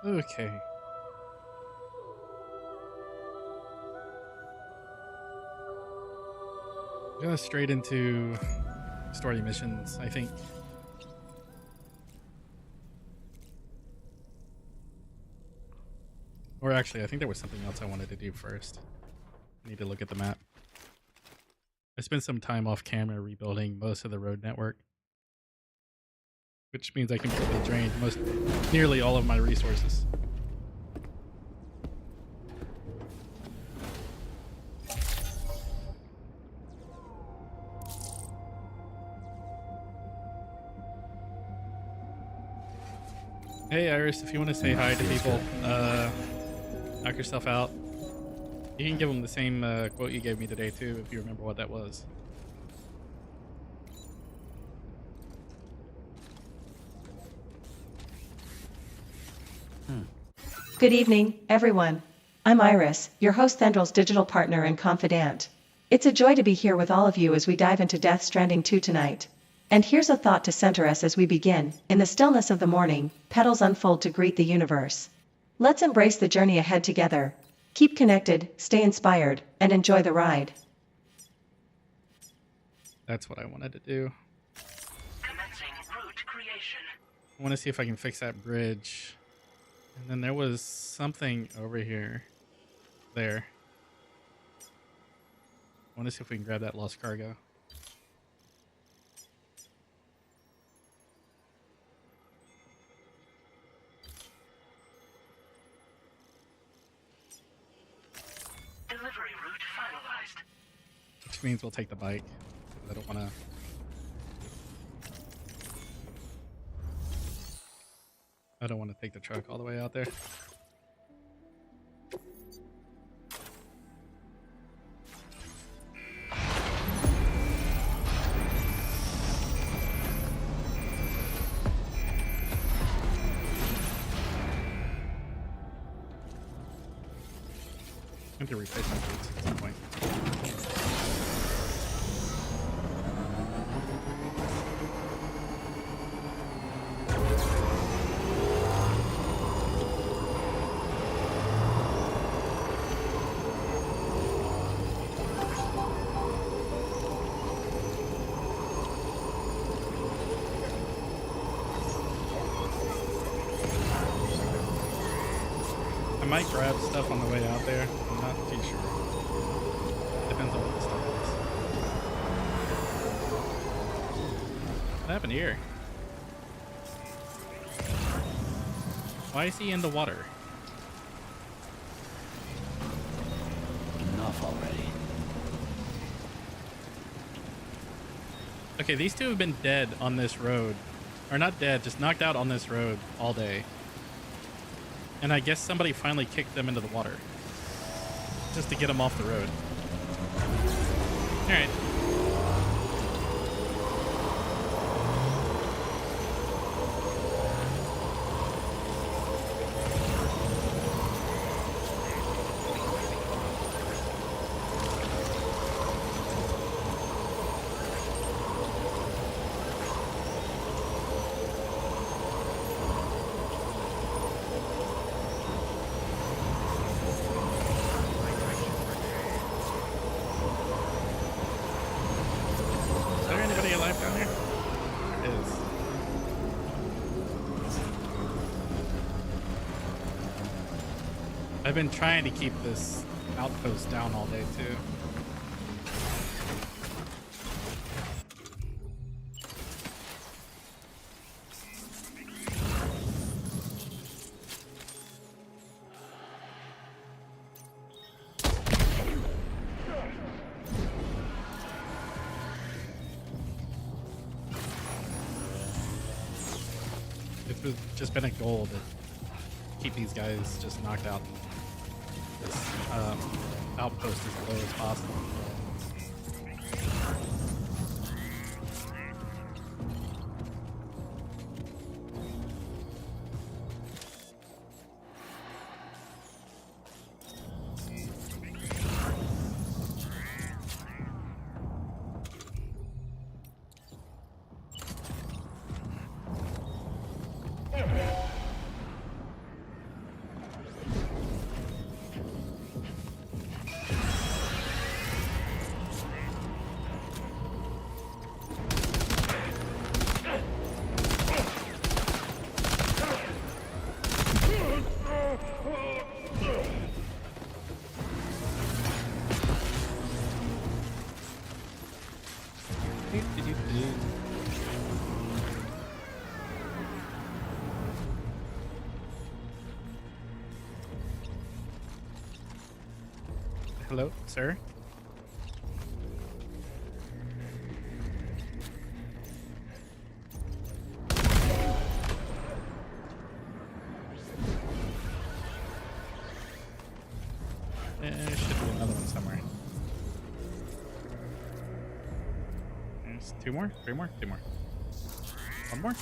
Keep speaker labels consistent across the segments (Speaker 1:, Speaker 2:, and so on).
Speaker 1: Okay. Go straight into story missions, I think. Or actually, I think there was something else I wanted to do first. I need to look at the map. I spent some time off camera rebuilding most of the road network, which means I completely drained nearly all of my resources. Hey Iris, if you want to say hi to people, knock yourself out. You can give them the same quote you gave me today too, if you remember what that was.
Speaker 2: Good evening, everyone. I'm Iris, your host Thendrill's digital partner and confidant. It's a joy to be here with all of you as we dive into Death Stranding 2 tonight. And here's a thought to center us as we begin. In the stillness of the morning, petals unfold to greet the universe. Let's embrace the journey ahead together. Keep connected, stay inspired, and enjoy the ride.
Speaker 1: That's what I wanted to do.
Speaker 3: Commencing route creation.
Speaker 1: I want to see if I can fix that bridge. And then there was something over here. There. I want to see if we can grab that lost cargo.
Speaker 3: Delivery route finalized.
Speaker 1: Which means we'll take the bike. I don't want to... I don't want to take the truck all the way out there. I have to replace my boots at some point. I might grab stuff on the way out there. I'm not too sure. Depends on what the stuff is. What happened here? Why is he in the water?
Speaker 4: Enough already.
Speaker 1: Okay, these two have been dead on this road. Or not dead, just knocked out on this road all day. And I guess somebody finally kicked them into the water. Just to get them off the road. Alright. Is there anybody alive down there? There is. I've been trying to keep this outpost down all day too. It's just been a goal to keep these guys just knocked out. This outpost as low as possible. Hello, sir. There should be another one somewhere. There's 2 more, 3 more, 2 more. 1 more.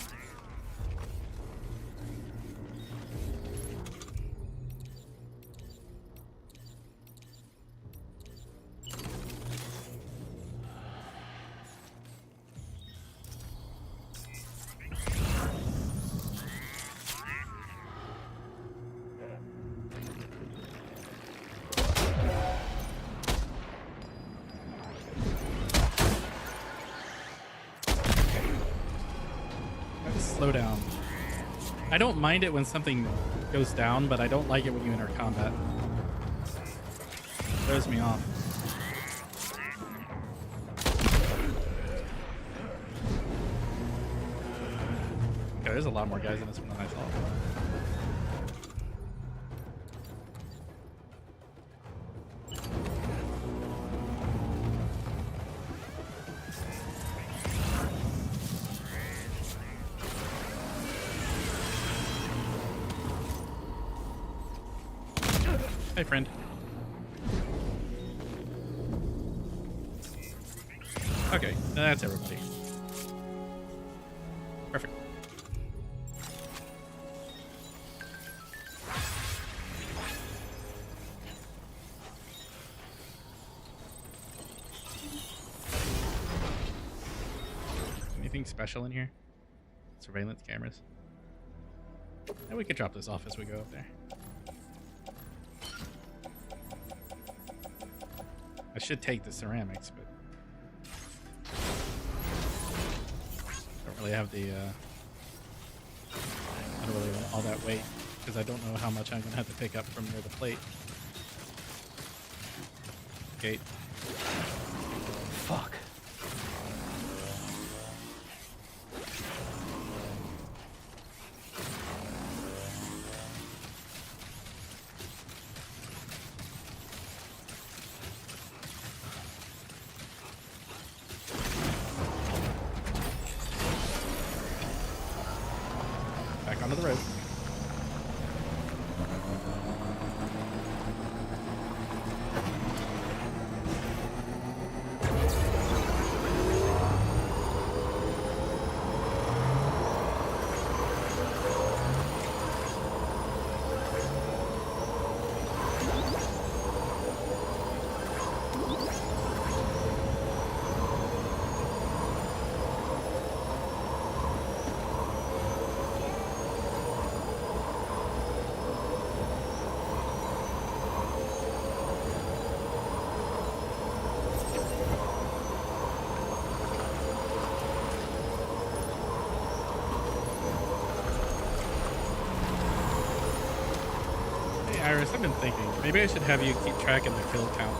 Speaker 1: Slow down. I don't mind it when something goes down, but I don't like it when you enter combat. It throws me off. Okay, there's a lot more guys in this one than I thought. Hey, friend. Okay, that's everybody. Perfect. Anything special in here? Surveillance cameras. And we could drop this off as we go up there. I should take the ceramics, but don't really have the I don't really want all that weight because I don't know how much I'm gonna have to pick up from near the plate. Gate.
Speaker 4: Fuck.
Speaker 1: Back onto the road. Iris, I've been thinking, maybe I should have you keep track of the kill count.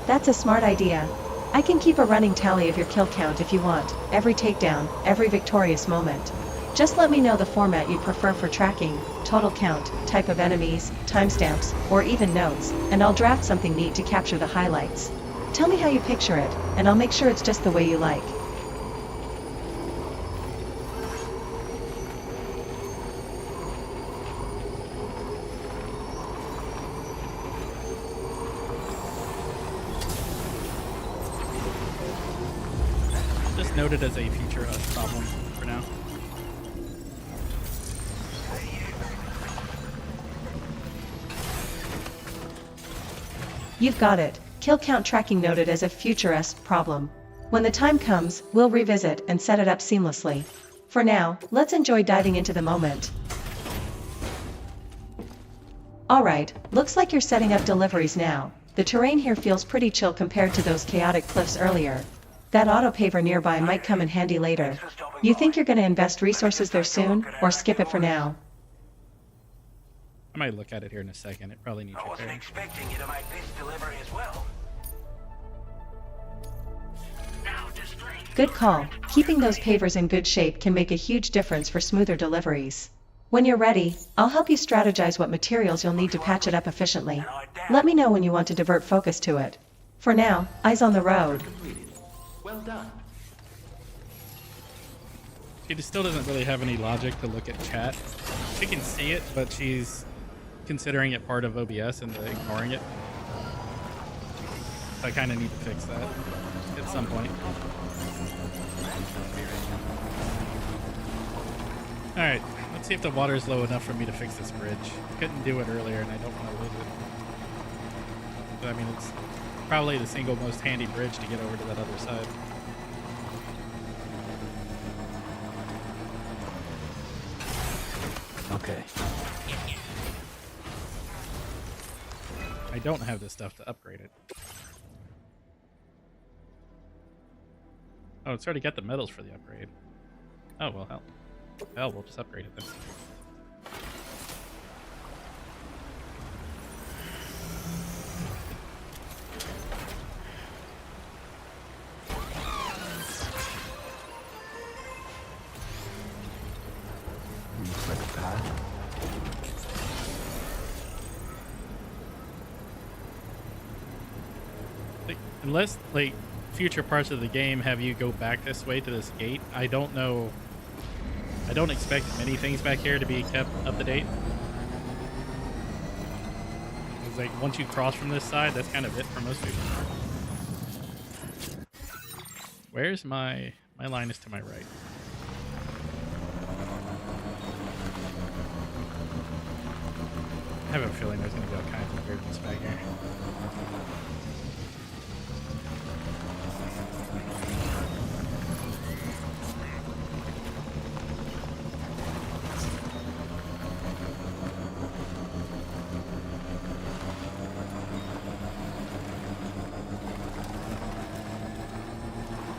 Speaker 2: That's a smart idea. I can keep a running tally of your kill count if you want, every takedown, every victorious moment. Just let me know the format you prefer for tracking, total count, type of enemies, timestamps, or even notes, and I'll draft something neat to capture the highlights. Tell me how you picture it, and I'll make sure it's just the way you like.
Speaker 1: Just note it as a future us problem for now.
Speaker 2: You've got it. Kill count tracking noted as a future-esque problem. When the time comes, we'll revisit and set it up seamlessly. For now, let's enjoy diving into the moment. Alright, looks like you're setting up deliveries now. The terrain here feels pretty chill compared to those chaotic cliffs earlier. That auto-paver nearby might come in handy later. You think you're gonna invest resources there soon, or skip it for now?
Speaker 1: I might look at it here in a second. It probably needs
Speaker 4: I wasn't
Speaker 1: repairing.
Speaker 4: expecting you to make this delivery as well.
Speaker 3: Now displaying
Speaker 2: Good call. Keeping those pavers in good shape can make a huge difference for smoother deliveries. When you're ready, I'll help you strategize what materials you'll need to patch it up efficiently. Let me know when you want to divert focus to it. For now, eyes on the road.
Speaker 4: Completed. Well done.
Speaker 1: She still doesn't really have any logic to look at chat. She can see it, but she's considering it part of OBS and ignoring it. So I kind of need to fix that at some point. Alright, let's see if the water's low enough for me to fix this bridge. Couldn't do it earlier and I don't want to lose it. But I mean, it's probably the single most handy bridge to get over to that other side.
Speaker 4: Okay.
Speaker 1: I don't have this stuff to upgrade it. Oh, it's already got the medals for the upgrade. Oh, well, hell. Hell, we'll just upgrade it then.
Speaker 4: Looks like a path.
Speaker 1: Like, unless, like, future parts of the game have you go back this way to this gate, I don't know. I don't expect many things back here to be kept up to date. It's like, once you cross from this side, that's kind of it for most people. Where's my line is to my right. I have a feeling there's going to be all kinds of weirdness back here.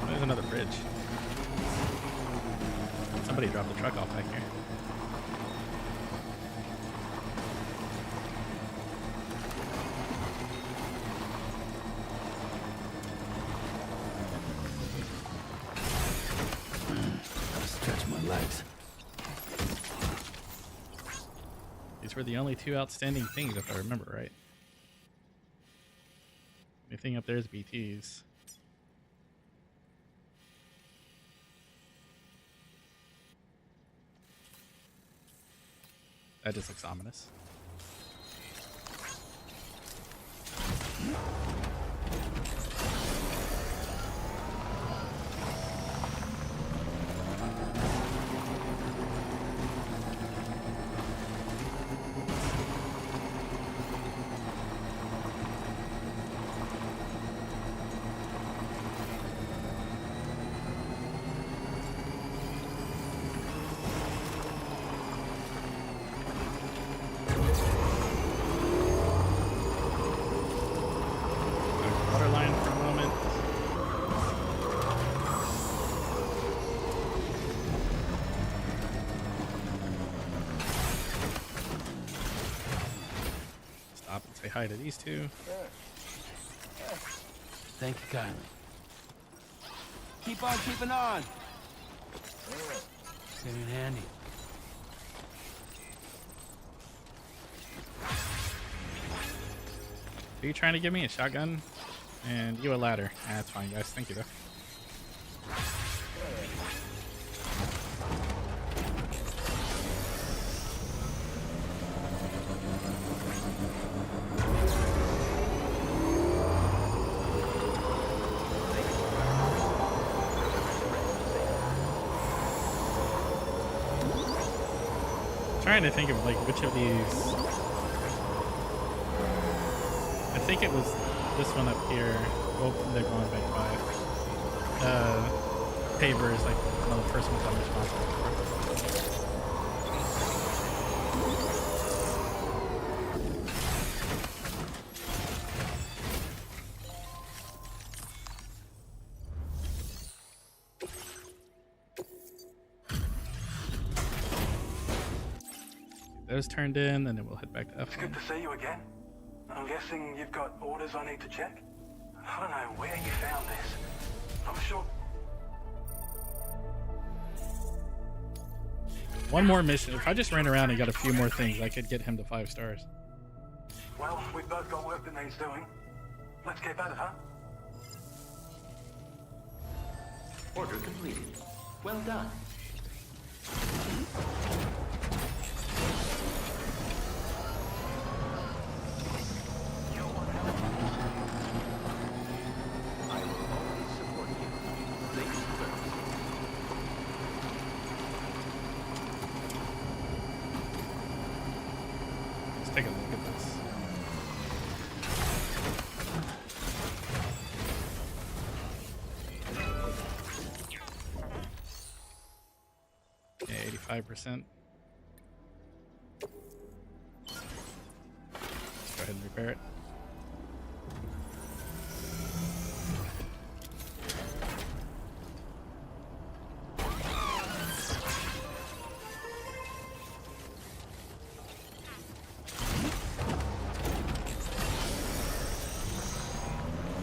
Speaker 1: There's another bridge. Somebody dropped the truck off back here.
Speaker 4: Gotta stretch my legs.
Speaker 1: These were the only two outstanding things, if I remember right. Anything up there is BTs. That just looks ominous. Water line for a moment. Stop and say hi to these two.
Speaker 4: Thank you kindly. Keep on keeping on. Came in handy.
Speaker 1: Are you trying to give me a shotgun? And you a ladder. That's fine, guys. Thank you, though. Trying to think of like which of these. I think it was this one up here. Well, they're going back by. Paver is like one of the first ones I'm responsible for. Those turned in, and then we'll head back to
Speaker 5: It's
Speaker 1: F1.
Speaker 5: good to see you again. I'm guessing you've got orders I need to check? I don't know where you found this. I'm sure...
Speaker 1: One more mission. If I just ran around and got a few more things, I could get him to 5 stars.
Speaker 5: Well, we've both got work that needs doing. Let's get at it, huh?
Speaker 6: Order completed. Well done. I will always support you. Ladies first.
Speaker 1: Let's take a look at this. Yeah, 85%. Let's go ahead and repair it.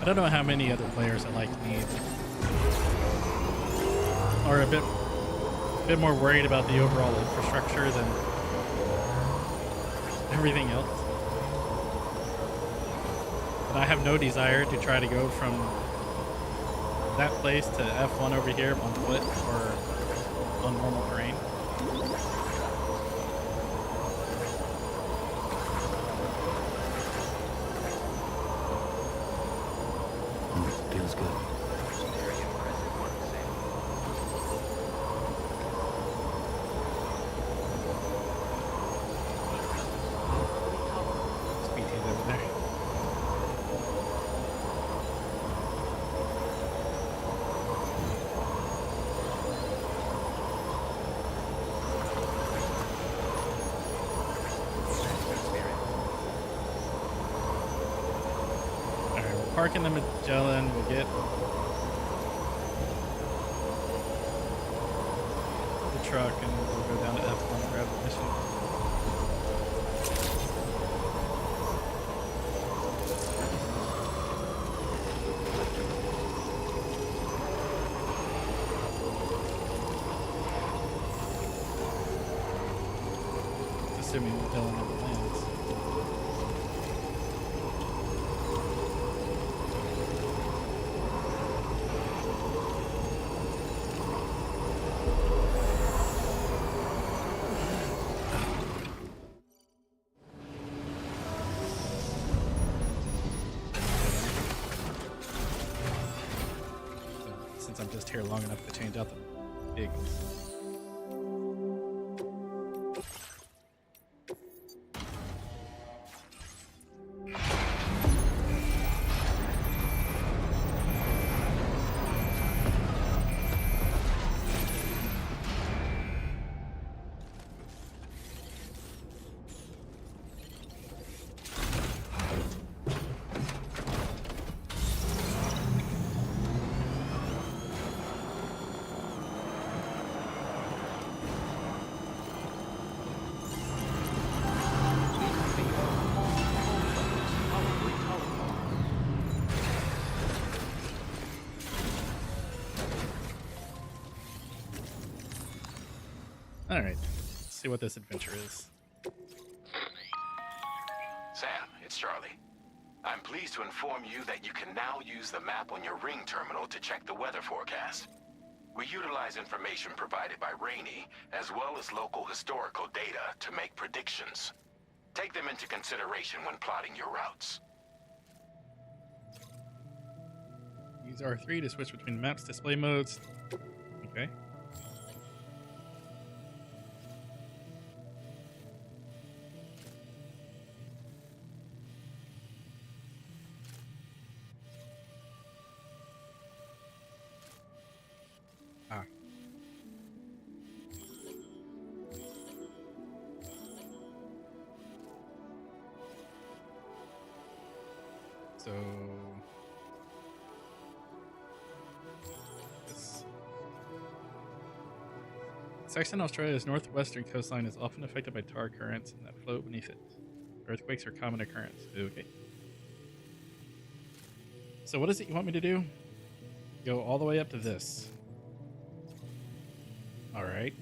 Speaker 1: I don't know how many other players that like me are a bit more worried about the overall infrastructure than everything else. But I have no desire to try to go from that place to F1 over here on foot or on normal terrain.
Speaker 4: Feels good.
Speaker 6: Very impressive work, Sam.
Speaker 1: Speed team's over there. Alright, we're parking the Magellan. We'll get the truck and we'll go down to F1 and grab the mission. Assuming Magellan never lands. Since I'm just here long enough to change out the vehicles. Alright, let's see what this adventure is.
Speaker 7: Sam, it's Charlie. I'm pleased to inform you that you can now use the map on your ring terminal to check the weather forecast. We utilize information provided by Rainey, as well as local historical data to make predictions. Take them into consideration when plotting your routes.
Speaker 1: Use R3 to switch between maps display modes. Okay. Ah. So this section of Australia's northwestern coastline is often affected by tar currents that float beneath it. Earthquakes are a common occurrence. Okay. So what is it you want me to do? Go all the way up to this. All right.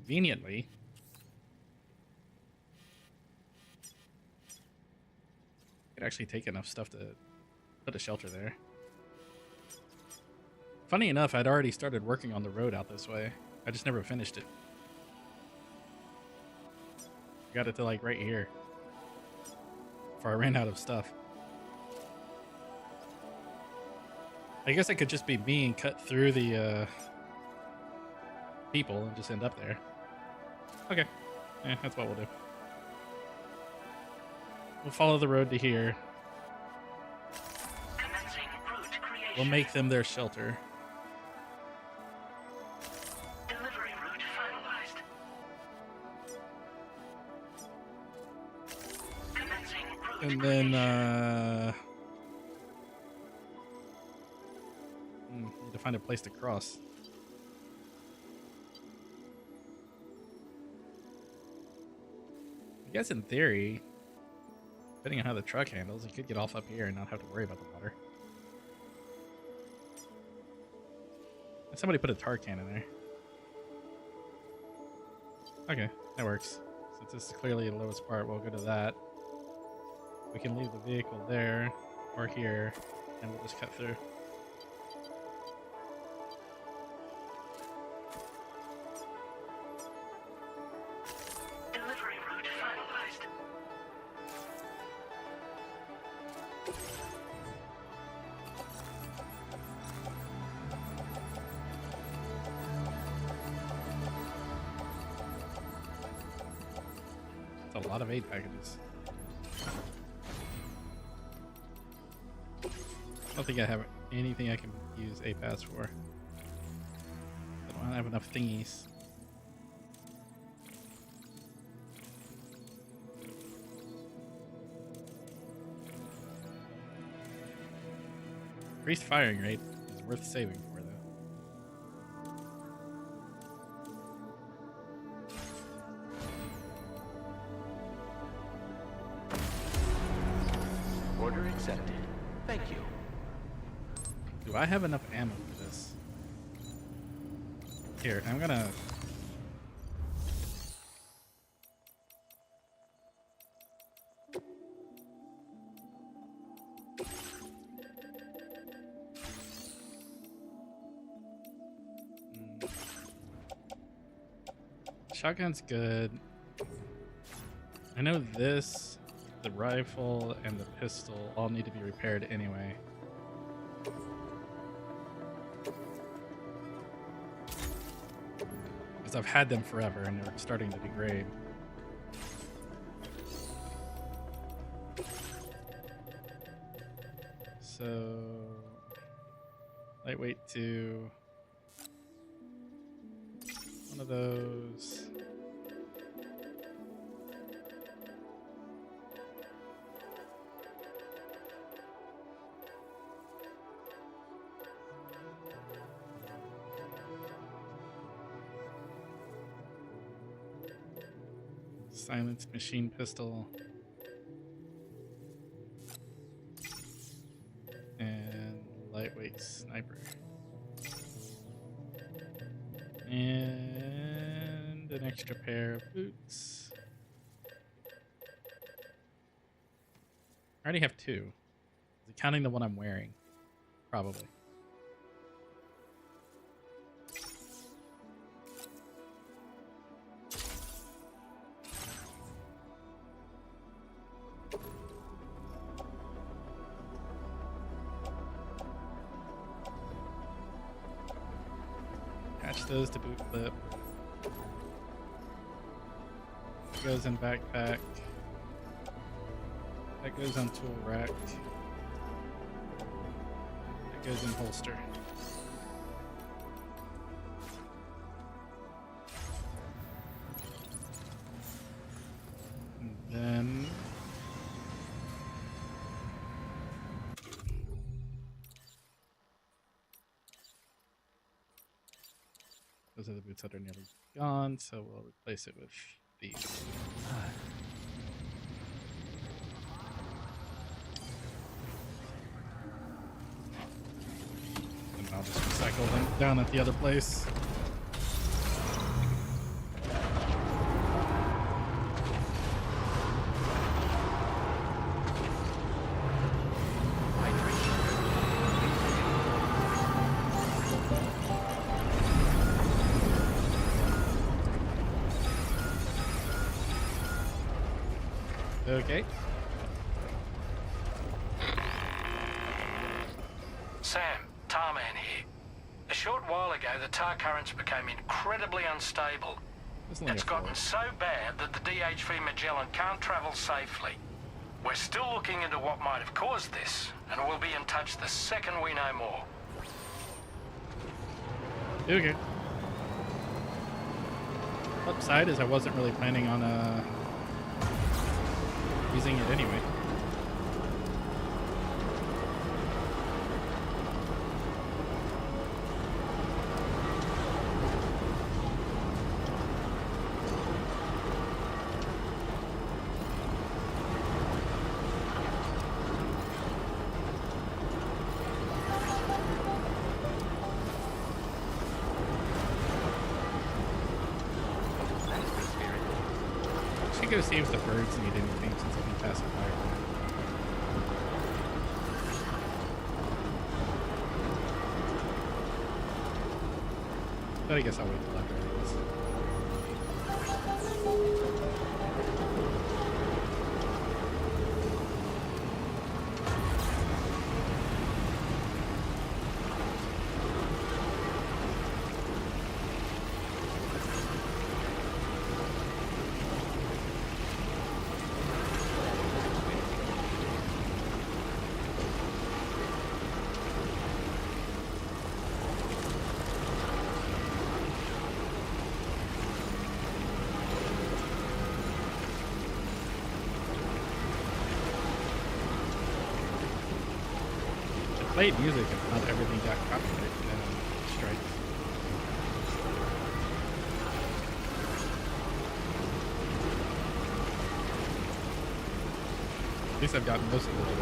Speaker 1: conveniently. Could actually take enough stuff to put a shelter there. Funny enough, I'd already started working on the road out this way. I just never finished it. Got it to like right here before I ran out of stuff. I guess it could just be me and cut through the people and just end up there. Okay, that's what we'll do. We'll follow the road to here.
Speaker 3: Commencing route creation.
Speaker 1: We'll make them their shelter.
Speaker 3: Delivery route finalized. Commencing route
Speaker 1: And
Speaker 3: creation.
Speaker 1: then, need to find a place to cross. I guess in theory, depending on how the truck handles, you could get off up here and not have to worry about the water. And somebody put a tar can in there. Okay, that works. Since this is clearly the lowest part, we'll go to that. We can leave the vehicle there or here, and we'll just cut through.
Speaker 3: Delivery route finalized.
Speaker 1: It's a lot of aid packages. I don't think I have anything I can use a pass for. I don't have enough thingies. Increased firing rate is worth saving for, though.
Speaker 6: Order accepted. Thank you.
Speaker 1: Do I have enough ammo for this? Here, I'm gonna... Shotgun's good. I know this, the rifle, and the pistol all need to be repaired anyway. Because I've had them forever and they're starting to degrade. So, lightweight 2. One of those. Silenced machine pistol. And lightweight sniper. And an extra pair of boots. I already have 2. Is it counting the one I'm wearing? Probably. Attach those to boot clip. Goes in backpack. That goes on tool rack. That goes in holster. And then those are the boots that are nearly gone, so we'll replace it with these. And I'll just recycle them down at the other place. Okay.
Speaker 8: Sam, Tarman here. A short while ago, the tar currents became incredibly unstable.
Speaker 1: It's only
Speaker 8: It's
Speaker 1: a 4.
Speaker 8: gotten so bad that the DHV Magellan can't travel safely. We're still looking into what might have caused this, and we'll be in touch the second we know more.
Speaker 1: Okay. Upside is I wasn't really planning on using it anyway. Should go see if the birds need anything since I've been passing by. But I guess I'll wait till after this. Played music and not everything got copyright strikes. At least I've gotten most of it away.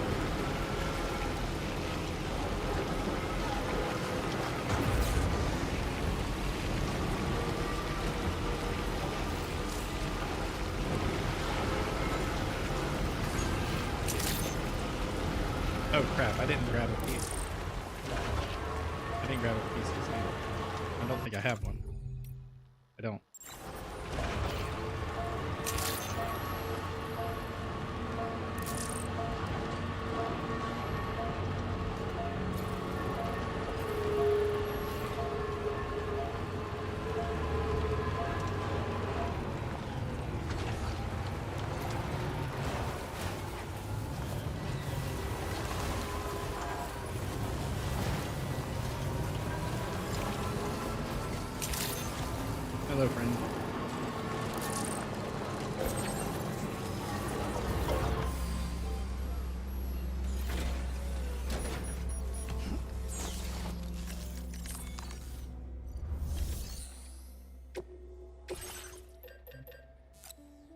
Speaker 1: Oh crap, I didn't grab a piece. I didn't grab a piece of sand. I don't think I have one. I don't. Hello, friend.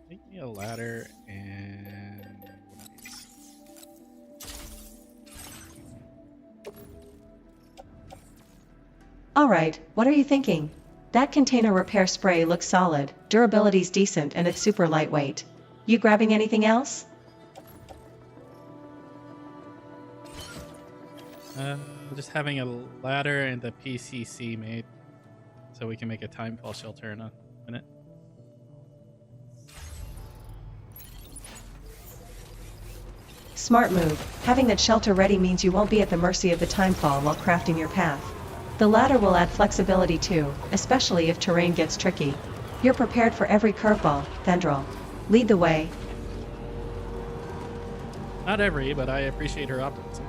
Speaker 1: Make me a ladder and one of these.
Speaker 2: Alright, what are you thinking? That container repair spray looks solid, durability's decent, and it's super lightweight. You grabbing anything else?
Speaker 1: Just having a ladder and a PCC made so we can make a timefall shelter in a minute.
Speaker 2: Smart move. Having that shelter ready means you won't be at the mercy of the timefall while crafting your path. The ladder will add flexibility too, especially if terrain gets tricky. You're prepared for every curveball, Thendril. Lead the way.
Speaker 1: Not every, but I appreciate her optimism.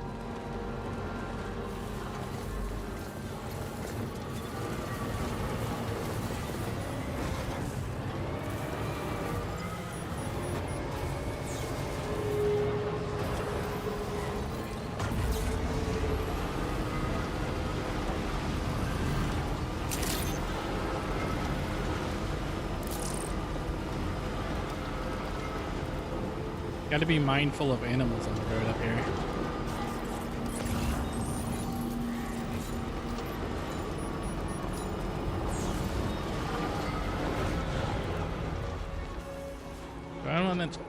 Speaker 1: Got to be mindful of animals on the road up here.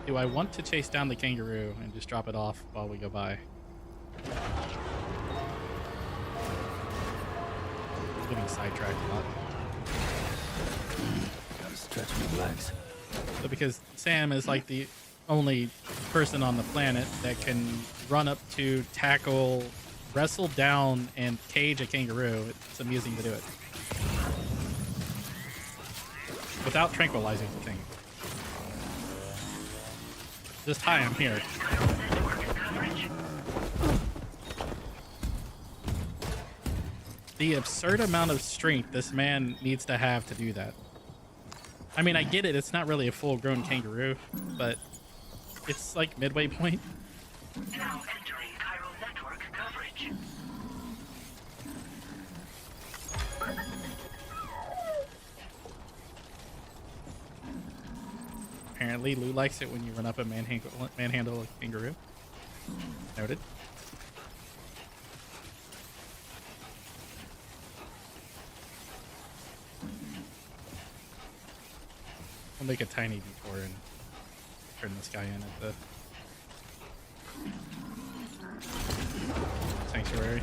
Speaker 1: Do I want to chase down the kangaroo and just drop it off while we go by? I'm getting sidetracked a lot.
Speaker 4: Gotta stretch my legs.
Speaker 1: So because Sam is like the only person on the planet that can run up to, tackle, wrestle down, and cage a kangaroo. It's amusing to do it. Without tranquilizing the thing. Just hi, I'm here. The absurd amount of strength this man needs to have to do that. I mean, I get it. It's not really a full-grown kangaroo, but it's like midway point.
Speaker 3: Now entering chiral network coverage.
Speaker 1: Apparently, Lou likes it when you run up and manhandle a kangaroo. Noted. We'll make a tiny detour and turn this guy in at the sanctuary.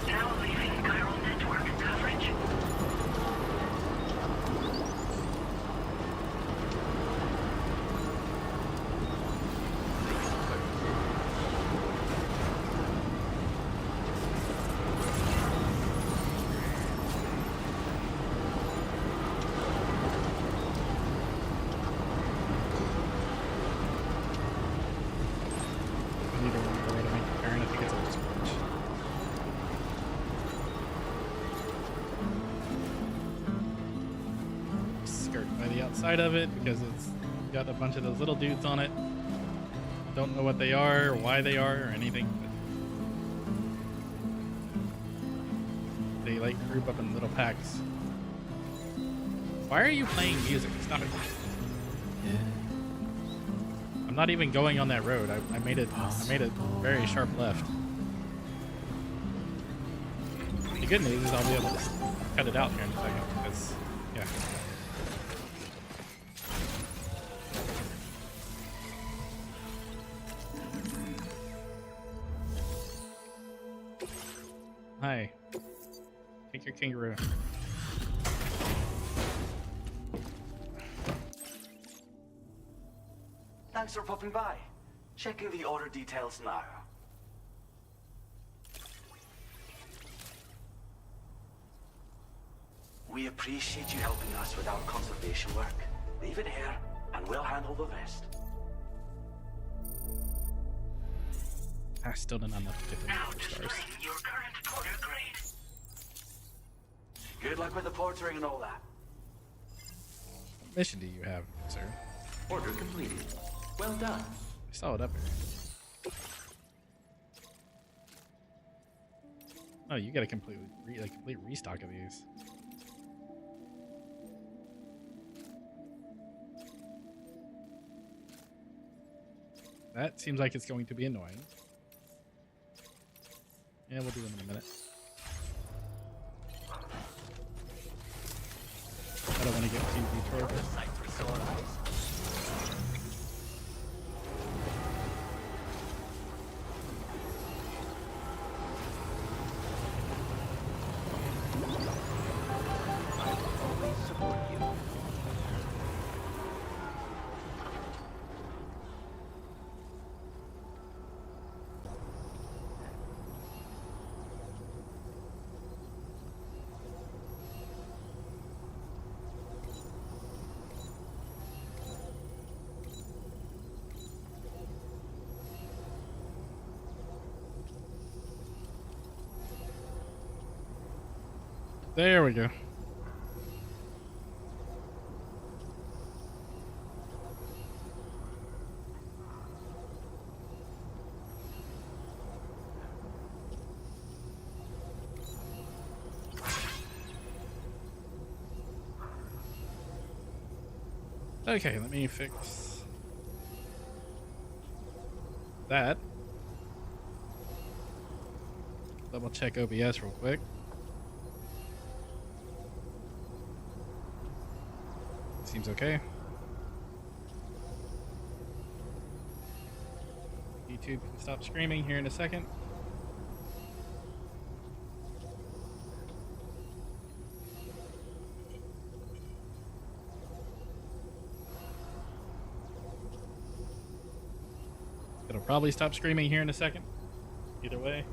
Speaker 3: Now leaving chiral network coverage.
Speaker 1: I need to run the way to make the turn. I think it's a bridge. Skirt by the outside of it because it's got a bunch of those little dudes on it. Don't know what they are or why they are or anything. But they like group up in little packs. Why are you playing music? Stop it. I'm not even going on that road. I made it very sharp left. The good news is I'll be able to cut it out here in a second because yeah. Hi. Take your kangaroo.
Speaker 9: Thanks for popping by. Checking the order details now. We appreciate you helping us with our conservation work. Leave it here, and we'll handle the rest.
Speaker 1: I still did not enough to get
Speaker 3: Now
Speaker 1: the stars.
Speaker 3: displaying your current porter grade.
Speaker 9: Good luck with the portering and all that.
Speaker 1: What mission do you have, sir?
Speaker 4: Order completed. Well done.
Speaker 1: I saw it up here. Oh, you got a complete restock of these. That seems like it's going to be annoying. Yeah, we'll do them in a minute. I don't want to get too detoured.
Speaker 6: Always support you.
Speaker 1: There we go. Okay, let me fix that. Double check OBS real quick. Seems okay. YouTube can stop screaming here in a second. It'll probably stop screaming here in a second. Either way.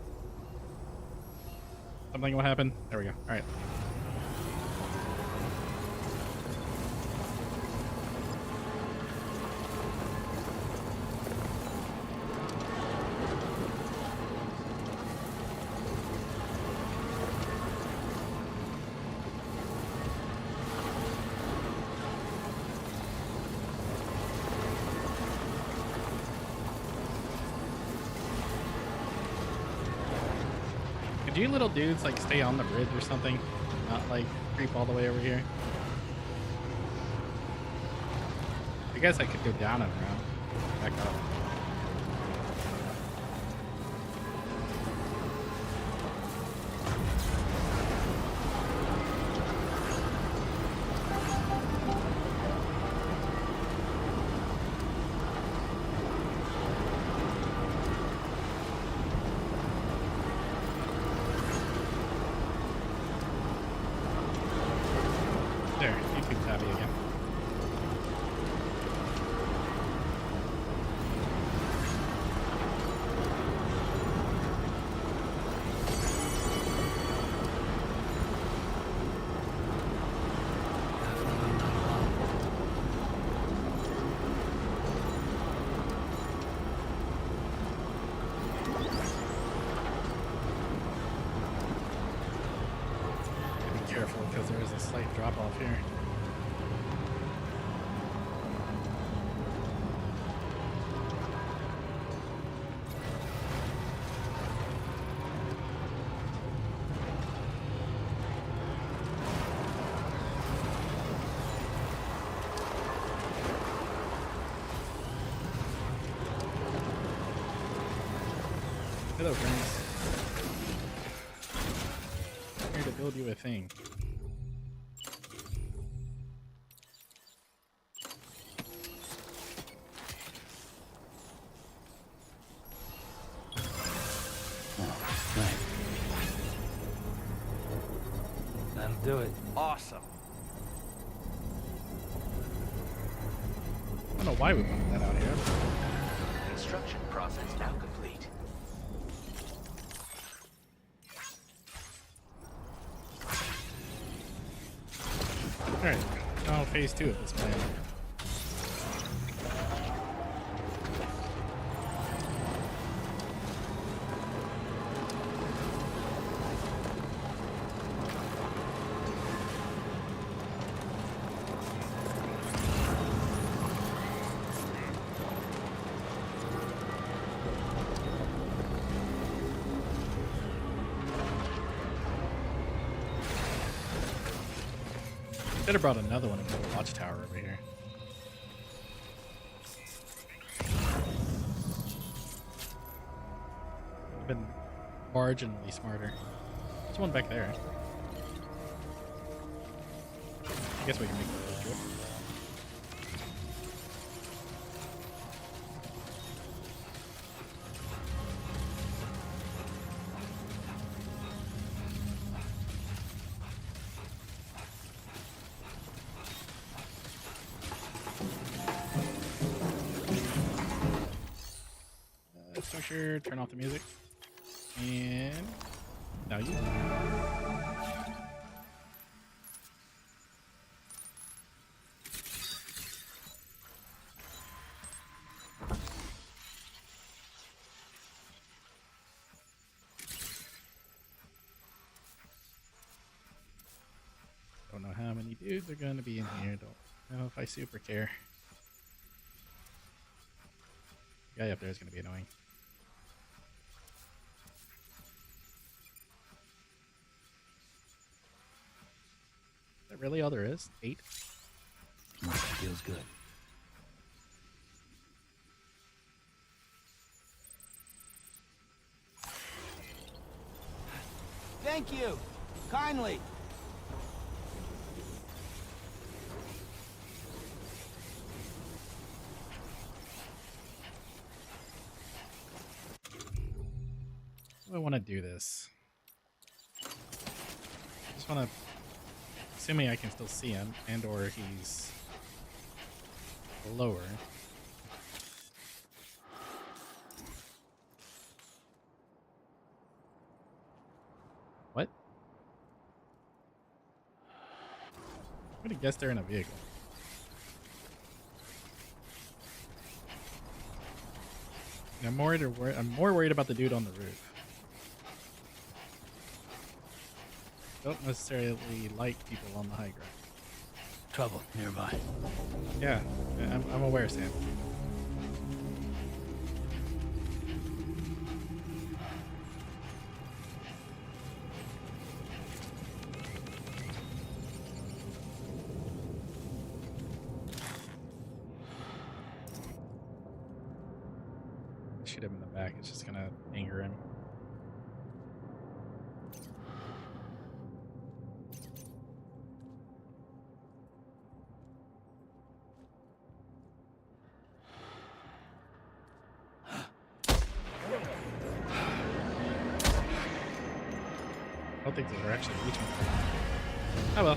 Speaker 1: Something will happen. There we go. All right. Could you little dudes like stay on the bridge or something? Not like creep all the way over here? I guess I could go down and around. Back up. There, YouTube's happy again. Be careful because there is a slight drop off here. Hello, friends. I'm here to build you a thing.
Speaker 6: That'll do it. Awesome.
Speaker 1: I don't know why we put that out here.
Speaker 4: Construction process now complete.
Speaker 1: Alright, now phase 2 of this plan. Should have brought another one and put a watchtower over here. Would have been marginally smarter. There's one back there. I guess we can make the trip. Structure, turn off the music. And now you. Don't know how many dudes are going to be in here. Don't know if I super care. The guy up there is going to be annoying. Is that really all there is? 8?
Speaker 6: Feels good. Thank you. Kindly.
Speaker 1: I want to do this. Just want to, assuming I can still see him, and or he's lower. What? I'm gonna guess they're in a vehicle. I'm more worried about the dude on the roof. Don't necessarily like people on the high ground.
Speaker 6: Trouble nearby.
Speaker 1: Yeah, I'm aware, Sam. Shoot him in the back. It's just gonna anger him. I don't think they're actually reaching for him. Oh well.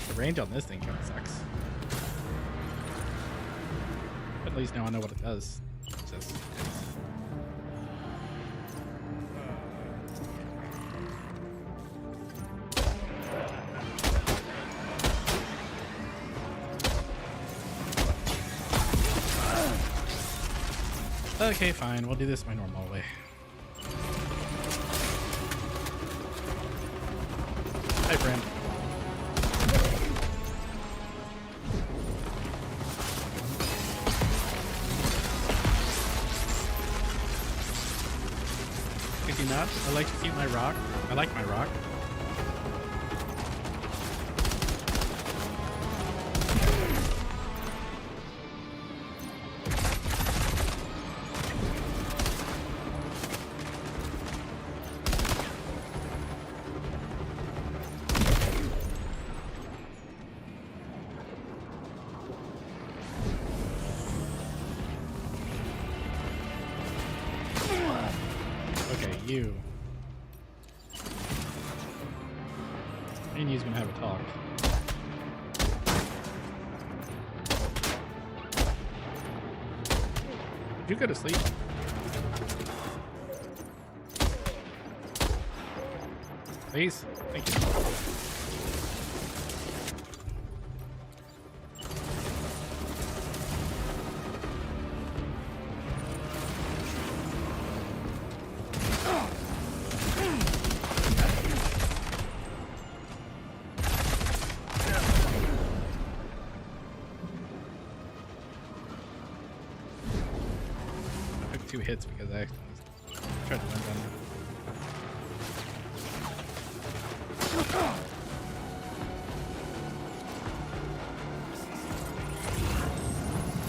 Speaker 1: The range on this thing kind of sucks. But at least now I know what it does. It's just, okay, fine. We'll do this my normal way. Hi, friend. Could you not? I like to keep my rock. I like my rock. Okay, you. Me and you's gonna have a talk. Did you go to sleep? Please? Thank you. I took 2 hits because I tried to land on him.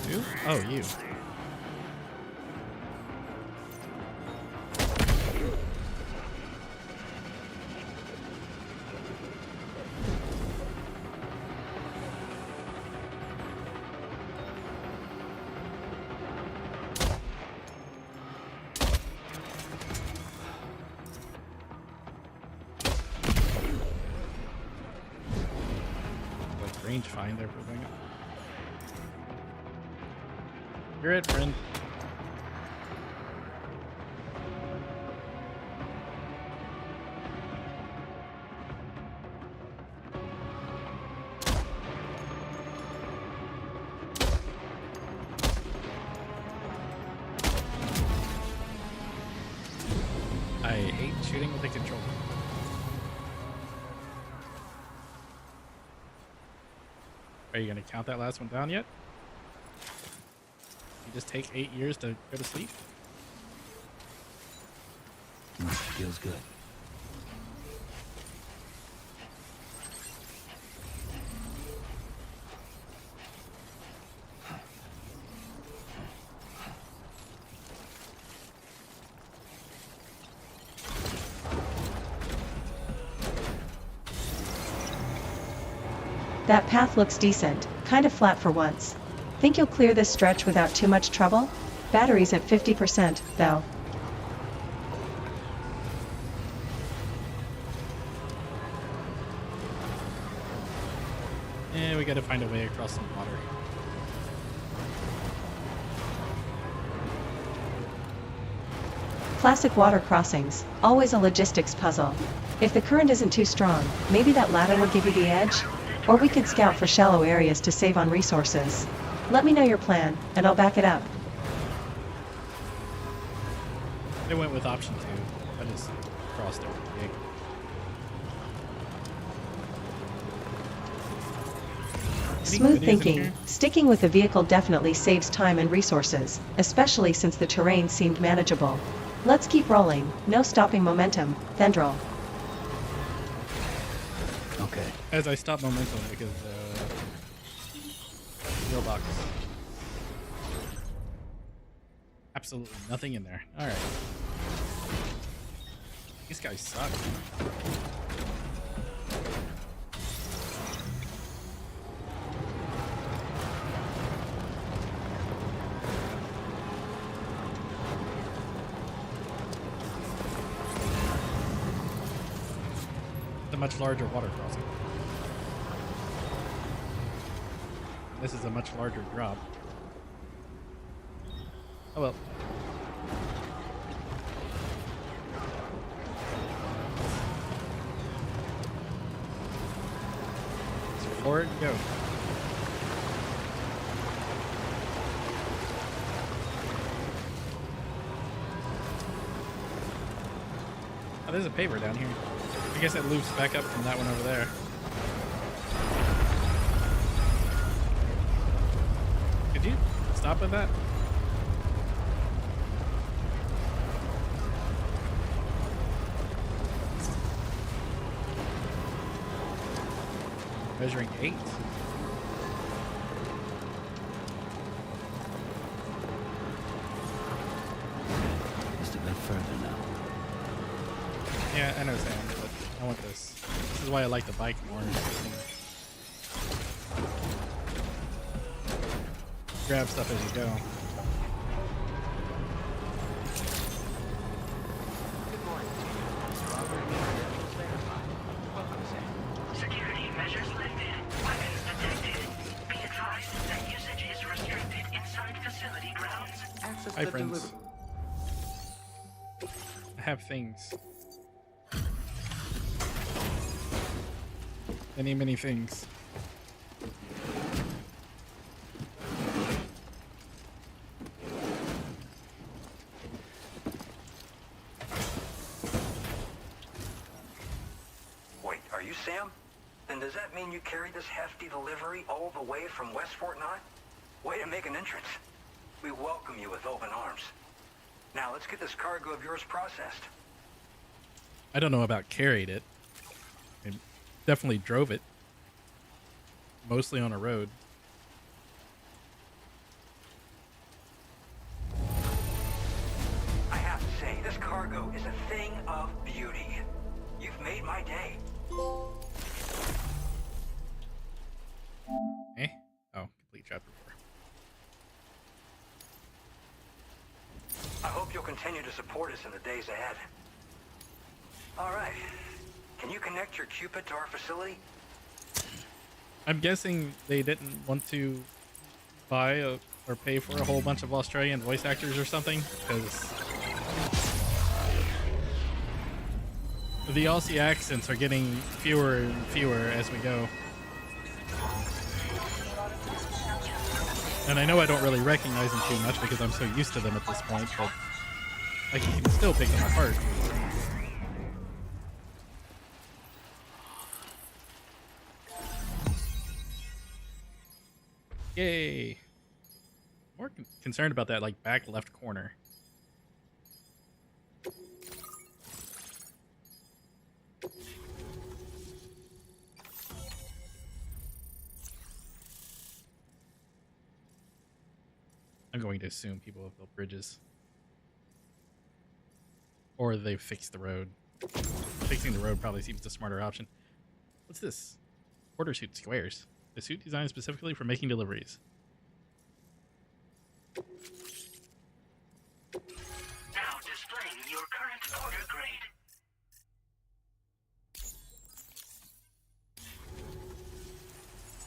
Speaker 1: Who? Oh, you. Like range finder for doing it. You're it, friend. I hate shooting with a controller. Are you gonna count that last one down yet? You just take 8 years to go to sleep?
Speaker 6: Feels good.
Speaker 2: That path looks decent, kind of flat for once. Think you'll clear this stretch without too much trouble? Battery's at 50%, though.
Speaker 1: Yeah, we gotta find a way across some water.
Speaker 2: Classic water crossings, always a logistics puzzle. If the current isn't too strong, maybe that ladder would give you the edge? Or we could scout for shallow areas to save on resources. Let me know your plan, and I'll back it up.
Speaker 1: They went with option 2. I just crossed over the gig.
Speaker 2: Smooth thinking. Sticking with the vehicle definitely saves time and resources, especially since the terrain seemed manageable. Let's keep rolling. No stopping momentum, Thendril.
Speaker 6: Okay.
Speaker 1: As I stop momentum because Roblox. Absolutely nothing in there. Alright. These guys suck. A much larger water crossing. This is a much larger drop. Oh well. So forward, go. Oh, there's a paver down here. I guess it loops back up from that one over there. Could you stop with that? Measuring 8.
Speaker 6: Just a bit further now.
Speaker 1: Yeah, I know, Sam, but I want this. This is why I like the bike more. Grab stuff as you go.
Speaker 4: Good morning to you. Strawberry credentials verified. Welcome, Sam.
Speaker 3: Security measures lifted. Weapons detected. Be advised that usage is restricted inside facility grounds.
Speaker 4: Access
Speaker 1: Hi,
Speaker 4: the
Speaker 1: friends.
Speaker 4: delivery.
Speaker 1: I have things. Many things.
Speaker 5: Wait, are you Sam? Then does that mean you carried this hefty delivery all the way from West Fort Knott? Way to make an entrance. We welcome you with open arms. Now let's get this cargo of yours processed.
Speaker 1: I don't know about carried it. I definitely drove it. Mostly on a road.
Speaker 5: I have to say, this cargo is a thing of beauty. You've made my day.
Speaker 1: Eh? Oh, complete chapter 4.
Speaker 5: I hope you'll continue to support us in the days ahead. All right. Can you connect your Cupid to our facility?
Speaker 1: I'm guessing they didn't want to buy or pay for a whole bunch of Australian voice actors or something, because the Aussie accents are getting fewer and fewer as we go. And I know I don't really recognize them too much because I'm so used to them at this point, but I can still pick them apart. Yay! More concerned about that, like, back left corner. I'm going to assume people have built bridges. Or they've fixed the road. Fixing the road probably seems the smarter option. What's this? Order suit squares. A suit designed specifically for making deliveries.
Speaker 3: Now displaying your current order grade.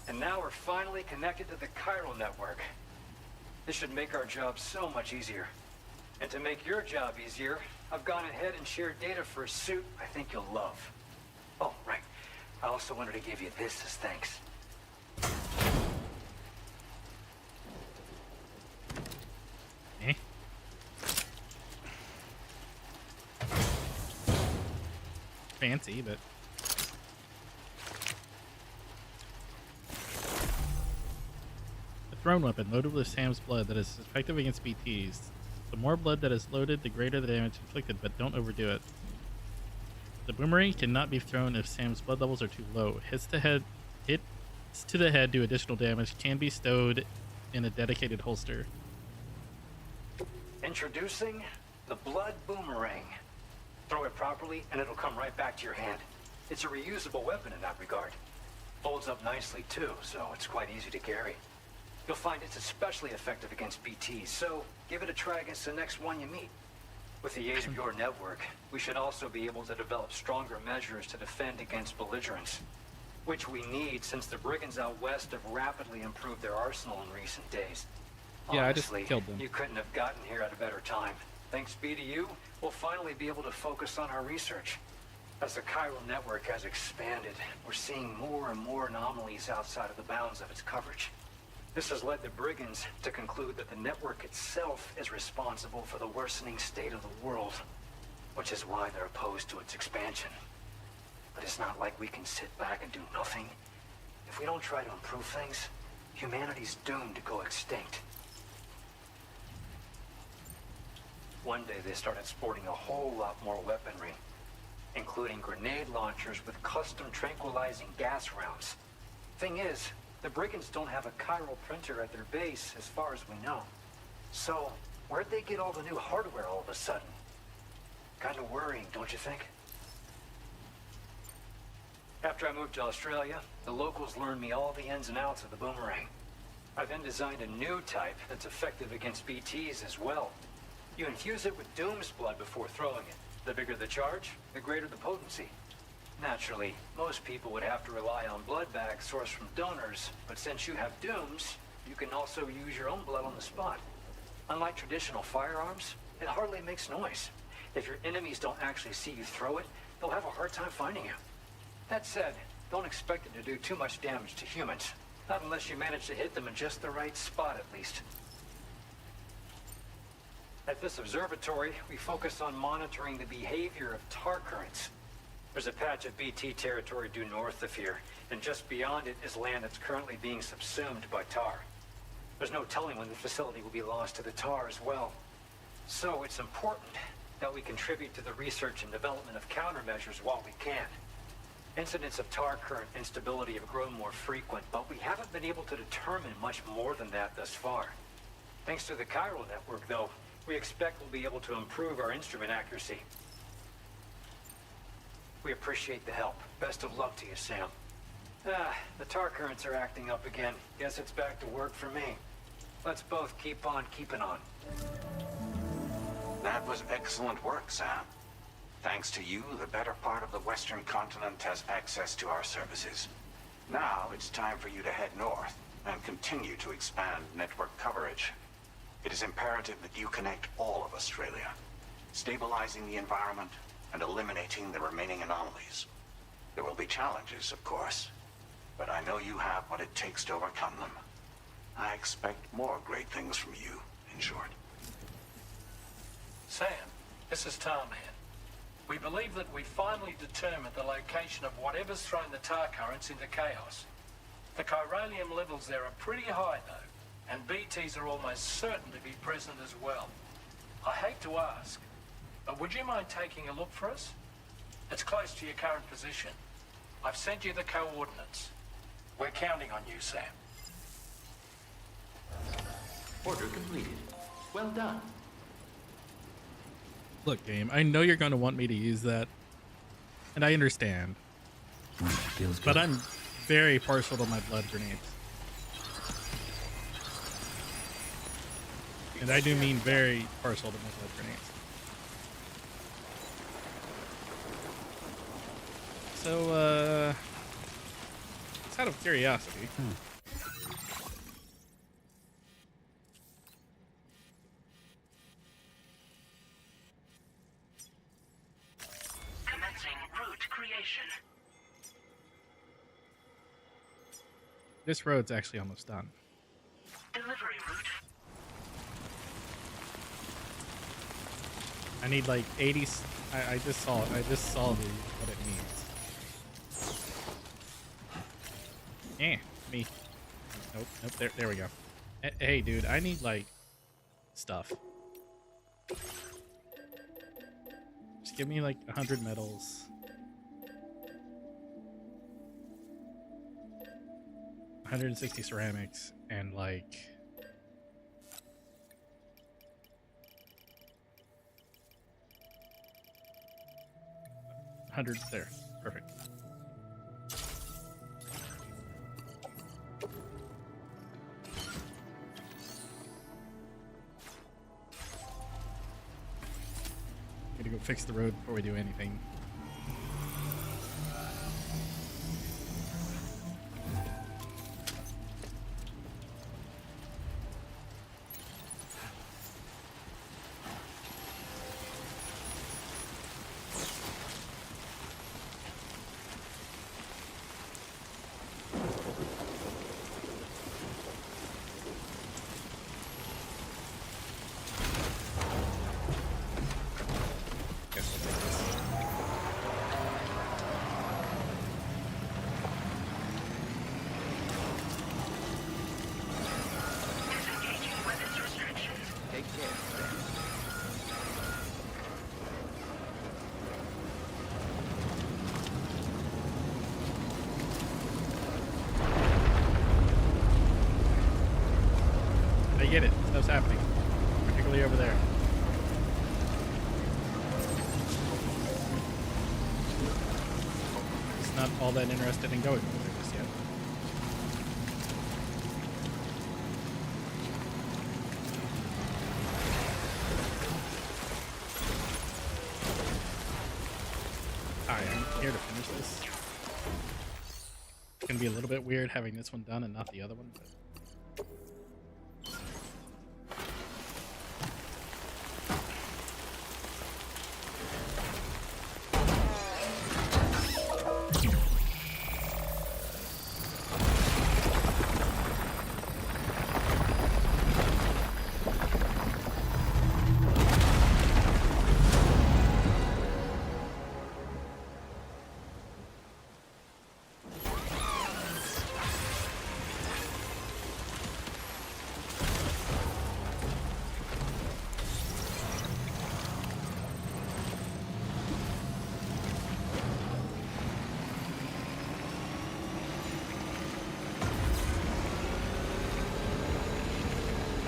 Speaker 10: And now we're finally connected to the chiral network. This should make our job so much easier. And to make your job easier, I've gone ahead and shared data for a suit I think you'll love. Oh, right. I also wanted to give you this as thanks.
Speaker 1: Eh? Fancy, but... A thrown weapon loaded with Sam's blood that is effective against BTs. The more blood that is loaded, the greater the damage inflicted, but don't overdo it. The boomerang cannot be thrown if Sam's blood levels are too low. Hits to the head do additional damage, can be stowed in a dedicated holster.
Speaker 10: Introducing the Blood Boomerang. Throw it properly and it'll come right back to your hand. It's a reusable weapon in that regard. Folds up nicely too, so it's quite easy to carry. You'll find it's especially effective against BTs, so give it a try against the next one you meet. With the aid of your network, we should also be able to develop stronger measures to defend against belligerents, which we need since the brigands out west have rapidly improved their arsenal in recent days.
Speaker 1: Yeah,
Speaker 10: Honestly,
Speaker 1: I just killed them.
Speaker 10: You couldn't have gotten here at a better time. Thanks be to you, we'll finally be able to focus on our research. As the chiral network has expanded, we're seeing more and more anomalies outside of the bounds of its coverage. This has led the brigands to conclude that the network itself is responsible for the worsening state of the world, which is why they're opposed to its expansion. But it's not like we can sit back and do nothing. If we don't try to improve things, humanity's doomed to go extinct. One day they started sporting a whole lot more weaponry, including grenade launchers with custom tranquilizing gas rounds. Thing is, the brigands don't have a chiral printer at their base as far as we know. So, where'd they get all the new hardware all of a sudden? Kind of worrying, don't you think? After I moved to Australia, the locals learned me all the ins and outs of the boomerang. I then designed a new type that's effective against BTs as well. You infuse it with Doom's blood before throwing it. The bigger the charge, the greater the potency. Naturally, most people would have to rely on blood bags sourced from donors, but since you have Dooms, you can also use your own blood on the spot. Unlike traditional firearms, it hardly makes noise. If your enemies don't actually see you throw it, they'll have a hard time finding you. That said, don't expect it to do too much damage to humans. Not unless you manage to hit them in just the right spot, at least. At this observatory, we focus on monitoring the behavior of tar currents. There's a patch of BT territory due north of here, and just beyond it is land that's currently being subsumed by tar. There's no telling when the facility will be lost to the tar as well. So it's important that we contribute to the research and development of countermeasures while we can. Incidents of tar current instability have grown more frequent, but we haven't been able to determine much more than that thus far. Thanks to the chiral network, though, we expect we'll be able to improve our instrument accuracy. We appreciate the help. Best of luck to you, Sam. The tar currents are acting up again. Guess it's back to work for me. Let's both keep on keeping on.
Speaker 7: That was excellent work, Sam. Thanks to you, the better part of the Western continent has access to our services. Now it's time for you to head north and continue to expand network coverage. It is imperative that you connect all of Australia, stabilizing the environment and eliminating the remaining anomalies. There will be challenges, of course, but I know you have what it takes to overcome them. I expect more great things from you, in short.
Speaker 8: Sam, this is Tom here. We believe that we finally determined the location of whatever's thrown the tar currents into chaos. The chiralium levels there are pretty high, though, and BTs are almost certain to be present as well. I hate to ask, but would you mind taking a look for us? It's close to your current position. I've sent you the coordinates. We're counting on you, Sam.
Speaker 6: Order completed. Well done.
Speaker 1: Look, game, I know you're going to want me to use that, and I understand.
Speaker 6: Feels good.
Speaker 1: But I'm very partial to my blood grenades. And I do mean very partial to my blood grenades. So, just out of curiosity.
Speaker 3: Commencing route creation.
Speaker 1: This road's actually almost done.
Speaker 3: Delivery route.
Speaker 1: I need like 80. I just saw it. I just saw what it means. Me. Nope. There we go. Hey, dude, I need like stuff. Just give me like 100 metals. 160 ceramics and like 100 there. Perfect. Gotta go fix the road before we do anything. I get it. Stuff's happening. Particularly over there. It's not all that interested in going over there just yet. Hi, I'm here to finish this. It's gonna be a little bit weird having this one done and not the other one, but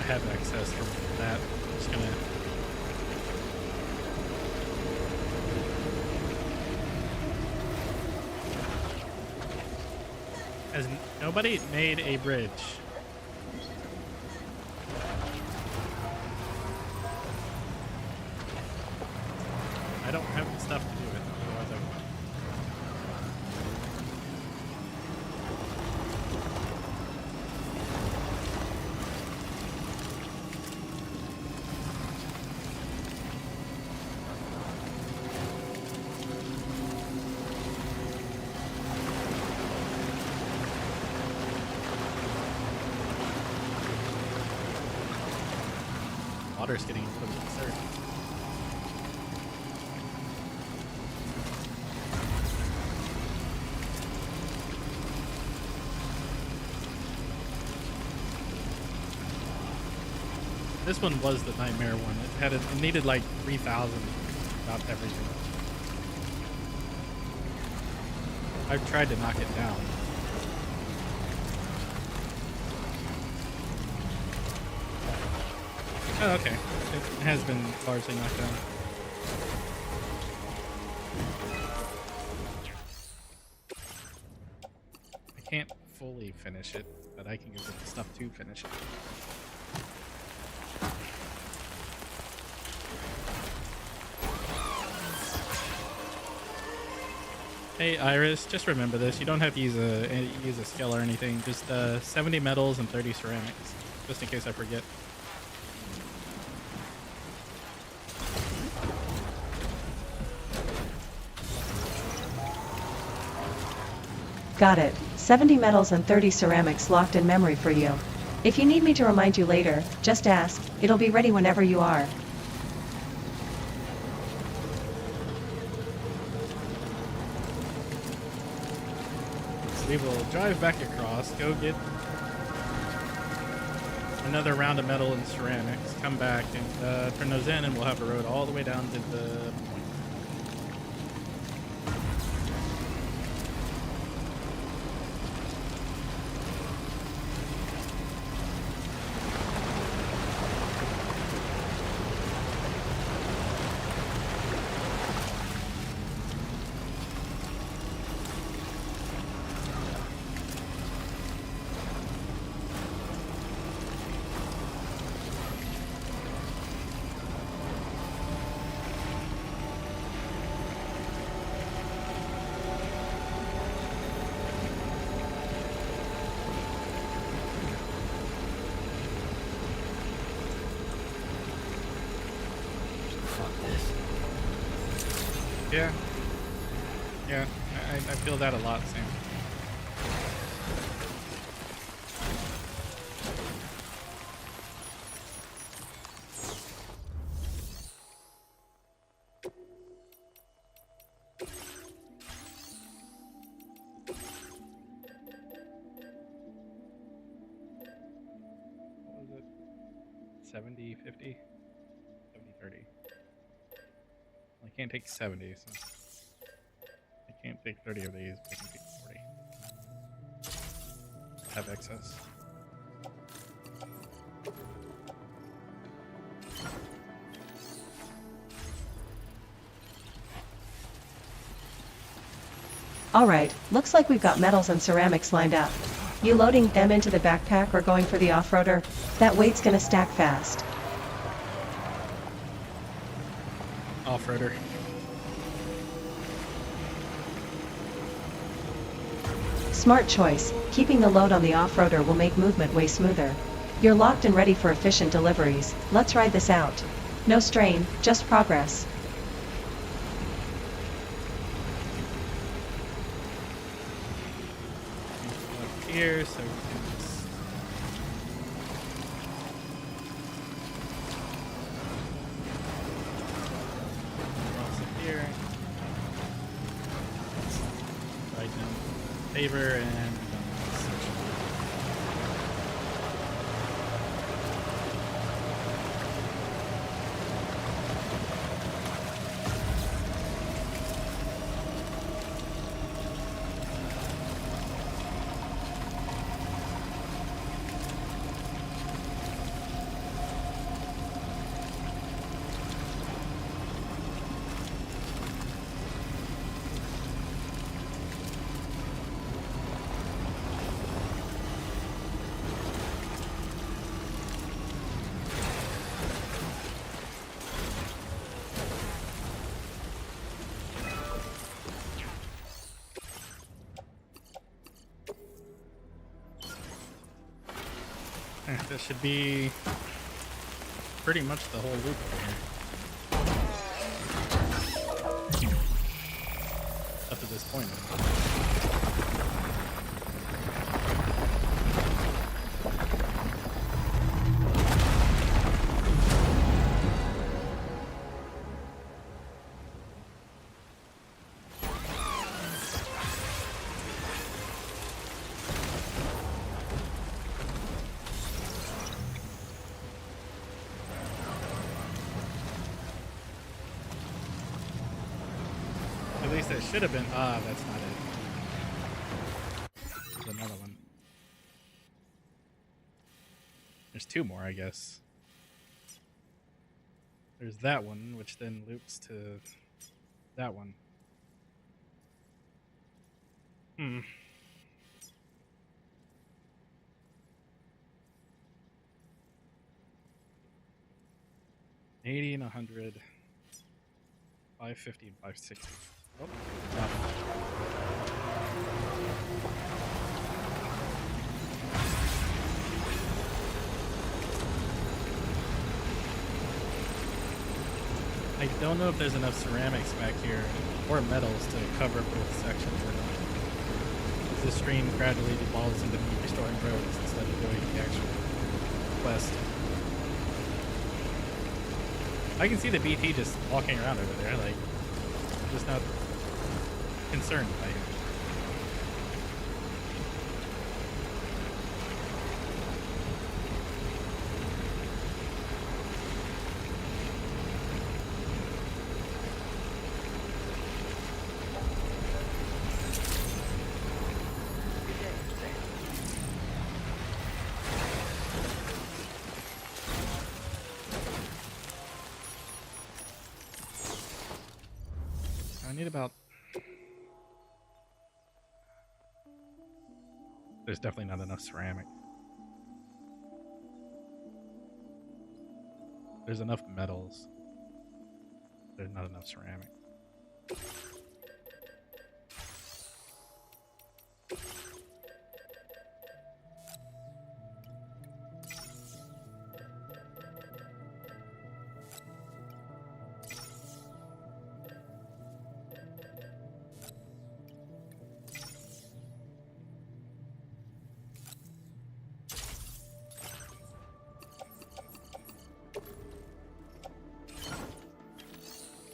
Speaker 1: have access from that. I'm just gonna has nobody made a bridge. I don't have the stuff to do it, otherwise I would. Water's getting a little bit absurd. This one was the nightmare one. It needed like 3,000 about everything. I've tried to knock it down. Oh, okay. It has been largely knocked down. I can't fully finish it, but I can go get the stuff to finish it. Hey Iris, just remember this. You don't have to use a skill or anything. Just 70 metals and 30 ceramics, just in case I forget.
Speaker 2: Got it. 70 metals and 30 ceramics locked in memory for you. If you need me to remind you later, just ask. It'll be ready whenever you are.
Speaker 1: We will drive back across, go get another round of metal and ceramics, come back and turn those in, and we'll have a road all the way down to the point. Yeah. Yeah, I feel that a lot, Sam. What was it? 70, 50? 70, 30. I can't take 70, so I can't take 30 of these, but I can take 40. I have excess.
Speaker 2: Alright, looks like we've got metals and ceramics lined up. You loading them into the backpack or going for the off-roader? That weight's gonna stack fast.
Speaker 1: Off-roader.
Speaker 2: Smart choice. Keeping the load on the off-roader will make movement way smoother. You're locked and ready for efficient deliveries. Let's ride this out. No strain, just progress.
Speaker 1: Up here, so we can just cross it here. Right down favor and down this section. This should be pretty much the whole loop over here. Up to this point. should have been. Ah, that's not it. There's another one. There's two more, I guess. There's that one, which then loops to that one. Hmm. $80 and $100. 550 and 560. Oh, nothing. I don't know if there's enough ceramics back here or metals to cover both sections or not. This stream gradually devolves into me restoring roads instead of doing the actual quest. I can see the BT just walking around over there, like, I'm just not concerned by him. I need about... There's definitely not enough ceramic. There's enough metals. There's not enough ceramic.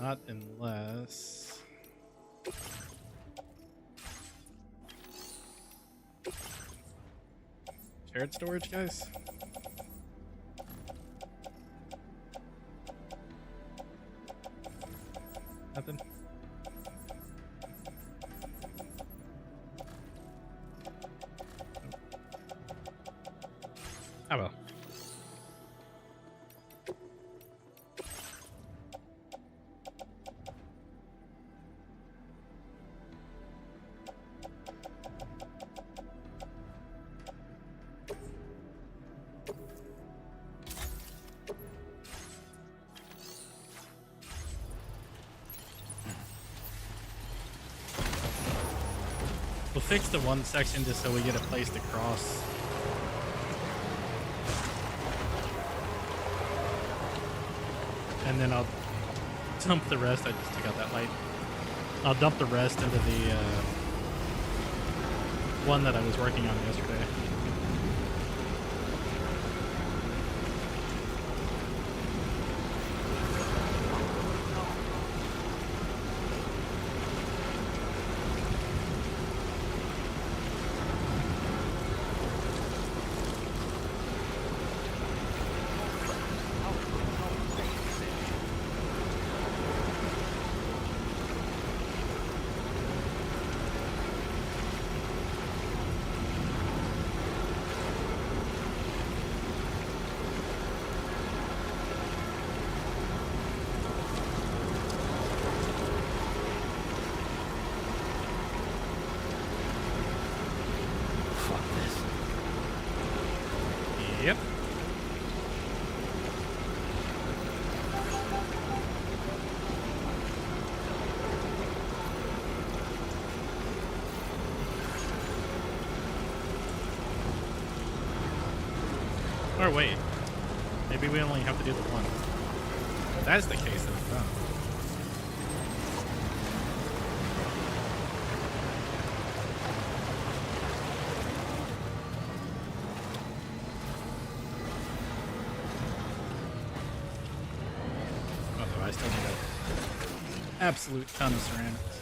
Speaker 1: Not unless... Shared storage, guys? Nothing? Oh well. We'll fix the one section just so we get a place to cross. And then I'll dump the rest. I just took out that light. I'll dump the rest into the one that I was working on yesterday. Yep. Or wait, maybe we only have to do the one. If that's the case, then it's done. Although I still need an absolute ton of ceramics.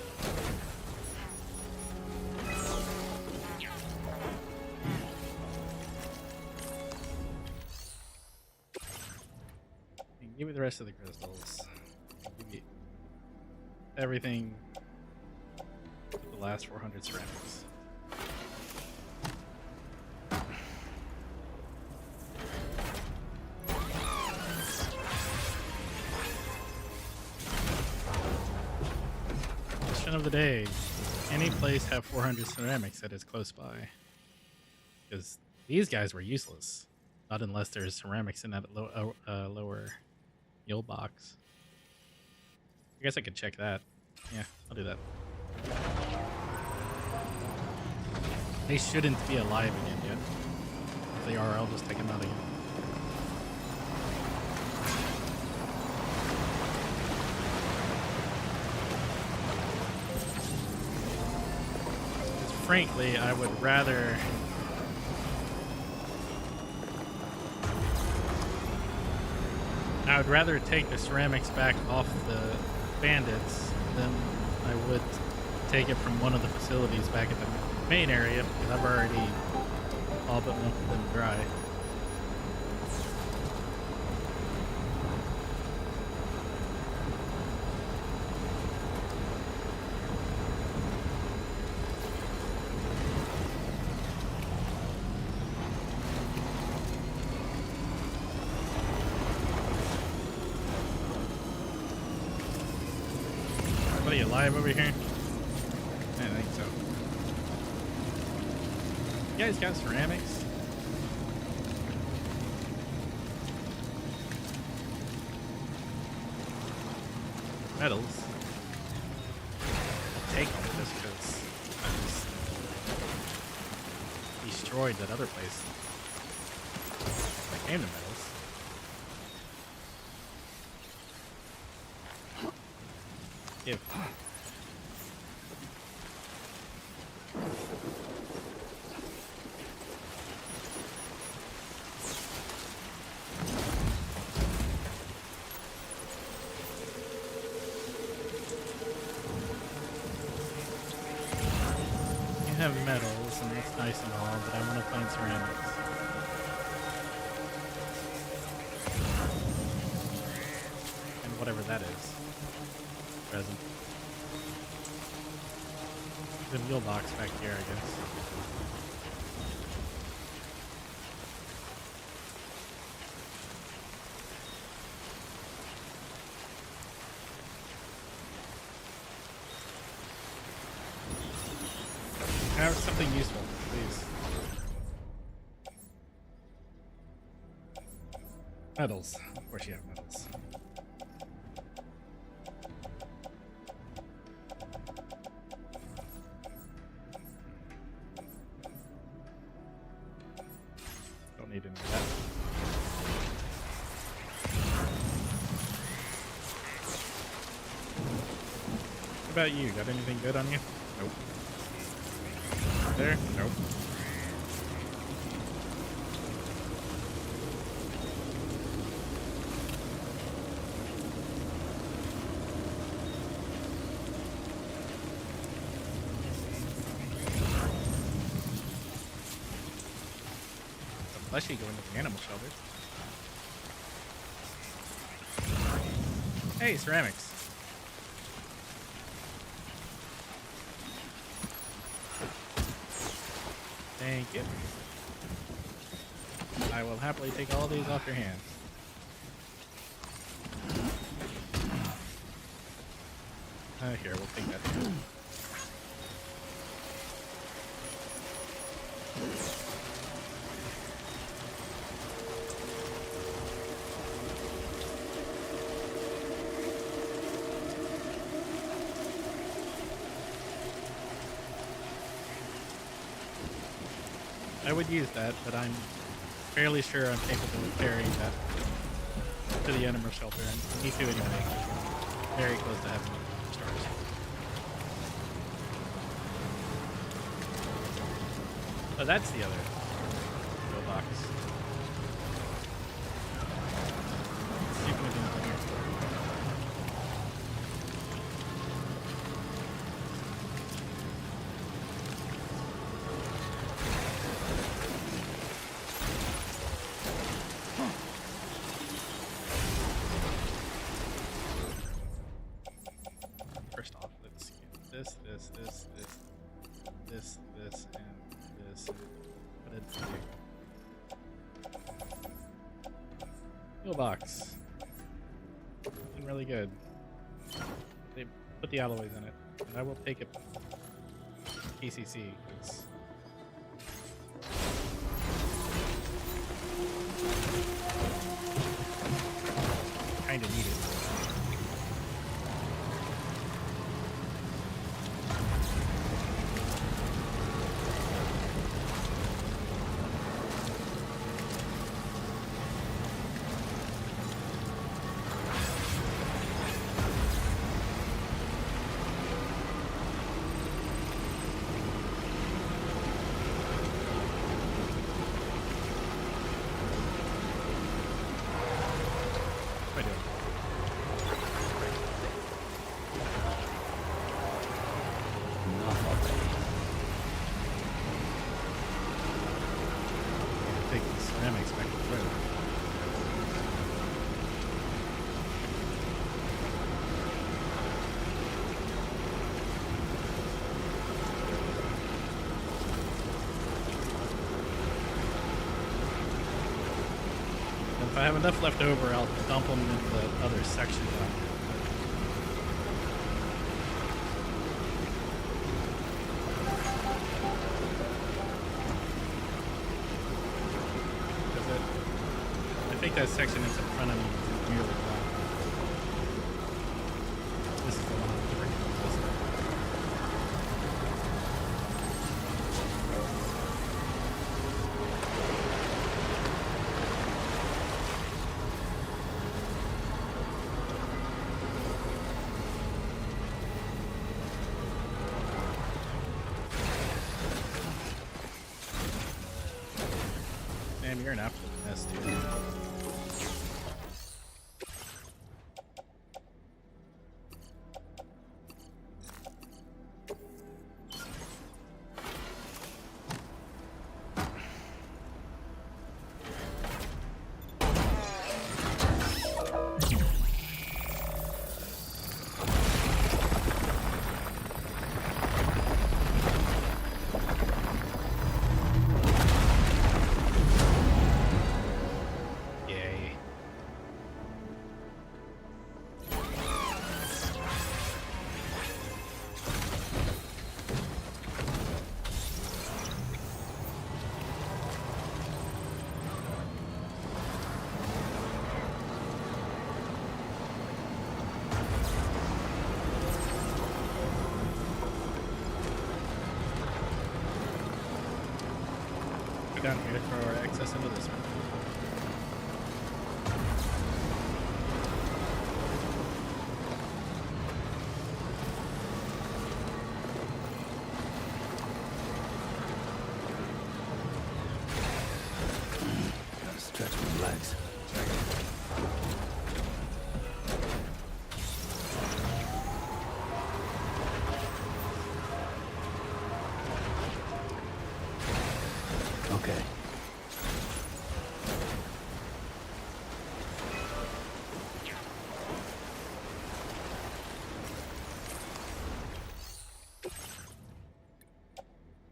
Speaker 1: Give me the rest of the crystals. Give me everything the last 400 ceramics. Question of the day. Does any place have 400 ceramics that is close by? Because these guys were useless. Not unless there's ceramics in that lower yield box. I guess I could check that. Yeah, I'll do that. They shouldn't be alive again yet. If they are, I'll just take them out again. Frankly, I would rather take the ceramics back off the bandits than I would take it from one of the facilities back at the main area, because I've already all but milked them dry. Somebody alive over here? I think so. You guys got ceramics? Metals? I'll take all of this because I just destroyed that other place. I came to metals. Give. You have metals, and that's nice and all, but I want to find ceramics. And whatever that is. Present. The wheel box back here, I guess. Have something useful, please. Metals. Of course you have metals. Don't need any of that. What about you? Got anything good on you? Nope. There? Nope. Unless you go into the animal shelter. Hey, ceramics. Thank you. I will happily take all these off your hands. Here, we'll take that too. I would use that, but I'm fairly sure I'm capable of carrying that to the animal shelter, and me too anyway. Very close to having stars. Oh, that's the other little box. Let's see if anything's in here. First off, let's get this. this, and this. What did it do? Fuel box. Looking really good. They put the alloys in it, and I will take it PCC. It's kind of needed. What am I doing? Take the ceramics back to the road. If I have enough left over, I'll dump them into the other section down here. I think that section that's in front of me is nearly flat. This is the one I'm working on this way. Damn, you're an absolute mess, dude. Yay. Go down here to throw our excess into this one.
Speaker 6: Gotta stretch my legs. Okay.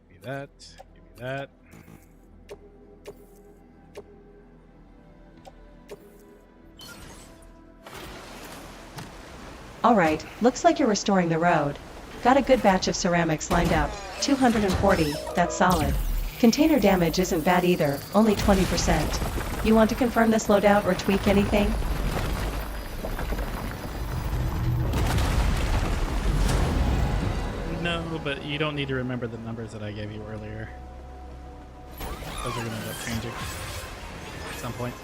Speaker 1: Give me that. Give me that.
Speaker 2: Alright, looks like you're restoring the road. Got a good batch of ceramics lined up. 240, that's solid. Container damage isn't bad either, only 20%. You want to confirm this loadout or tweak anything?
Speaker 1: No, but you don't need to remember the numbers that I gave you earlier. Those are going to end up changing at some point.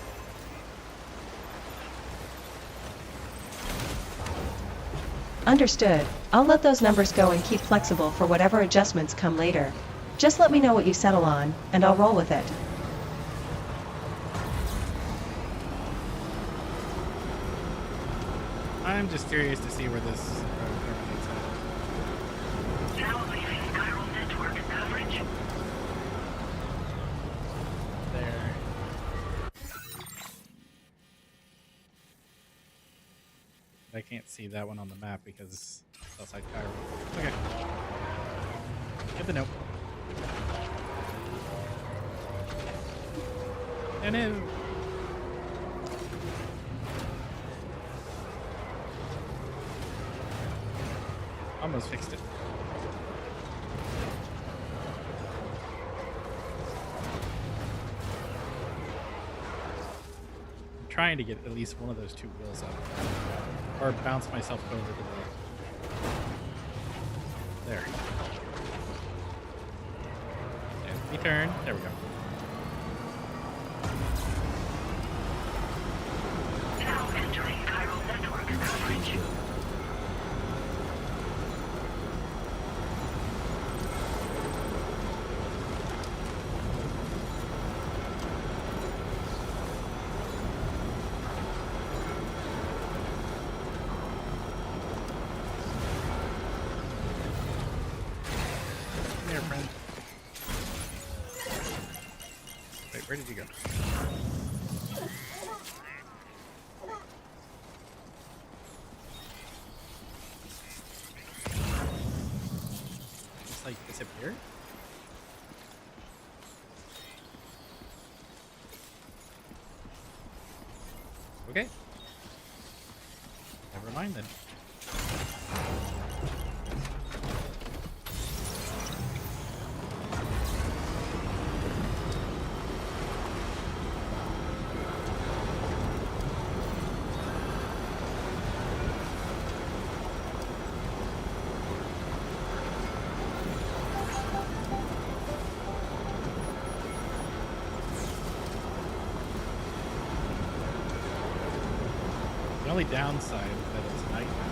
Speaker 2: Understood. I'll let those numbers go and keep flexible for whatever adjustments come later. Just let me know what you settle on, and I'll roll with it.
Speaker 1: I'm just curious to see where this terminates at.
Speaker 3: Now leaving chiral network coverage.
Speaker 1: There. I can't see that one on the map because it's outside Cairo. Okay. Good to know. And it... Almost fixed it. I'm trying to get at least one of those two wheels up. Or bounce myself over to the... There. And return. There we go.
Speaker 3: Now entering chiral network coverage.
Speaker 1: Come here, friend. Wait, where did you go? Just like disappeared? Okay. Never mind then. The only downside is that it's night now.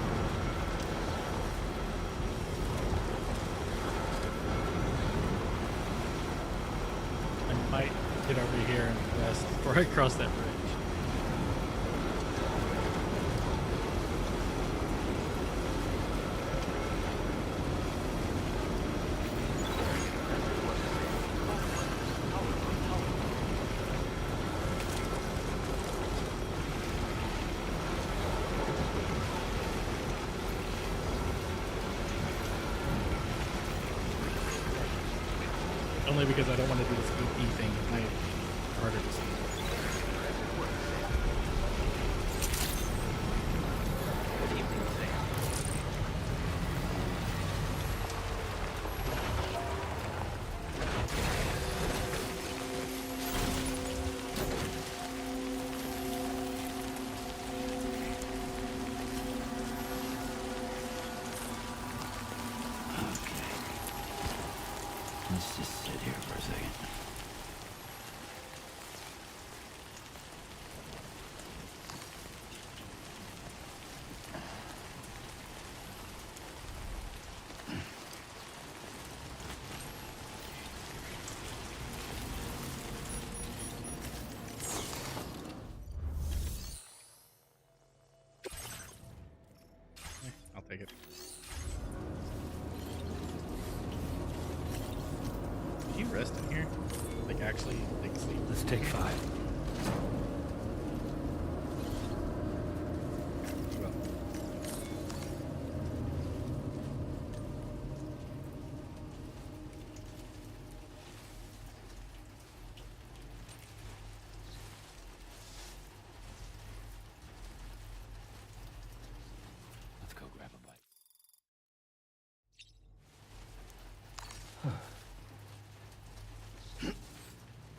Speaker 1: I might get over here and rest before I cross that bridge. Only because I don't want to do this EP thing at night. Harder to see.
Speaker 6: Good evening, Sam.
Speaker 9: Let's just sit here for a second.
Speaker 1: I'll take it. Can you rest in here? Like actually, like sleep?
Speaker 9: Let's take 5.
Speaker 1: Well,
Speaker 9: Let's go grab a bite.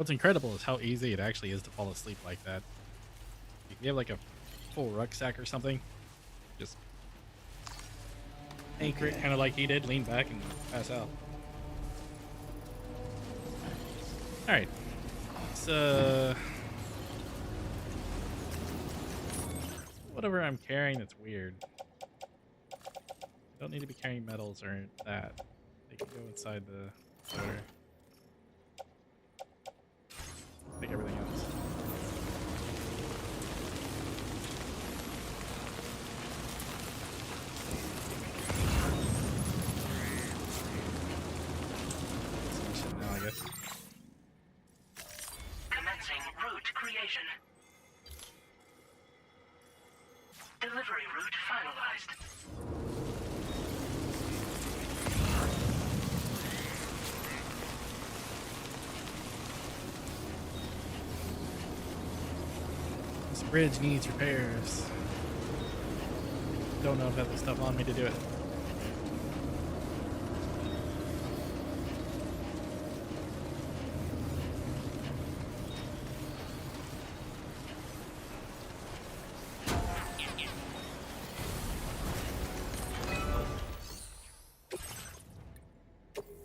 Speaker 1: what's incredible is how easy it actually is to fall asleep like that. If you have like a full rucksack or something, just anchor it kind of like he did, lean back and pass out. Alright. Let's, whatever I'm carrying that's weird. I don't need to be carrying metals or that. They can go inside the motor. Take everything else. Now, I guess.
Speaker 3: Commencing route creation. Delivery route finalized.
Speaker 1: Bridge needs repairs. Don't know if I have the stuff on me to do it.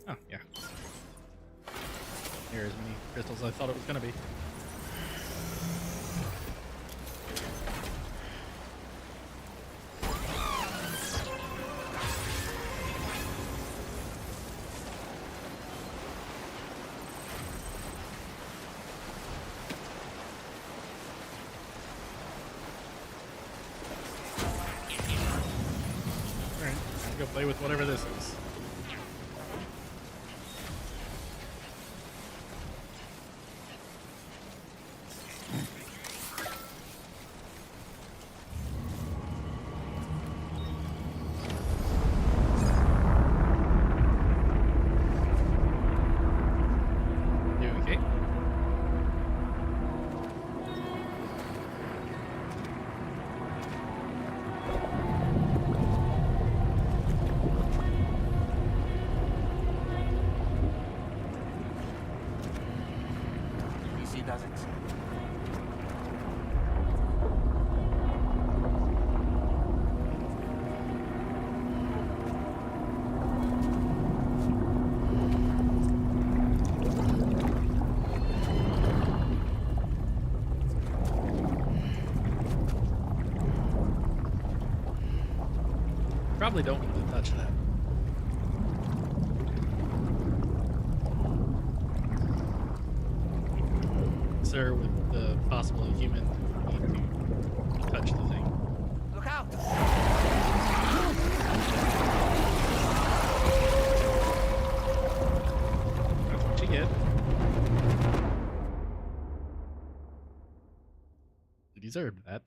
Speaker 1: Oh, yeah. Here as many crystals as I thought it was going to be. Alright, go play with whatever this is. Okay.
Speaker 6: PC doesn't.
Speaker 1: Probably don't want to touch that. Sir, with the possible human need to touch the thing.
Speaker 6: Look out!
Speaker 1: That's what you get. You deserved that.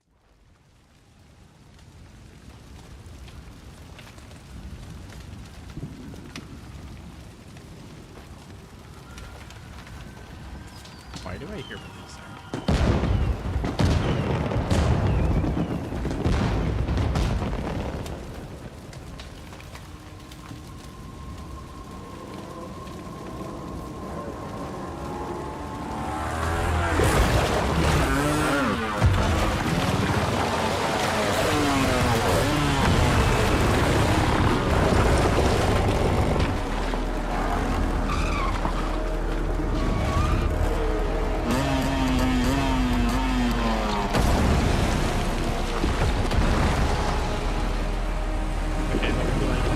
Speaker 1: Why do I hear police siren? Okay, what do I do?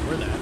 Speaker 1: Or that.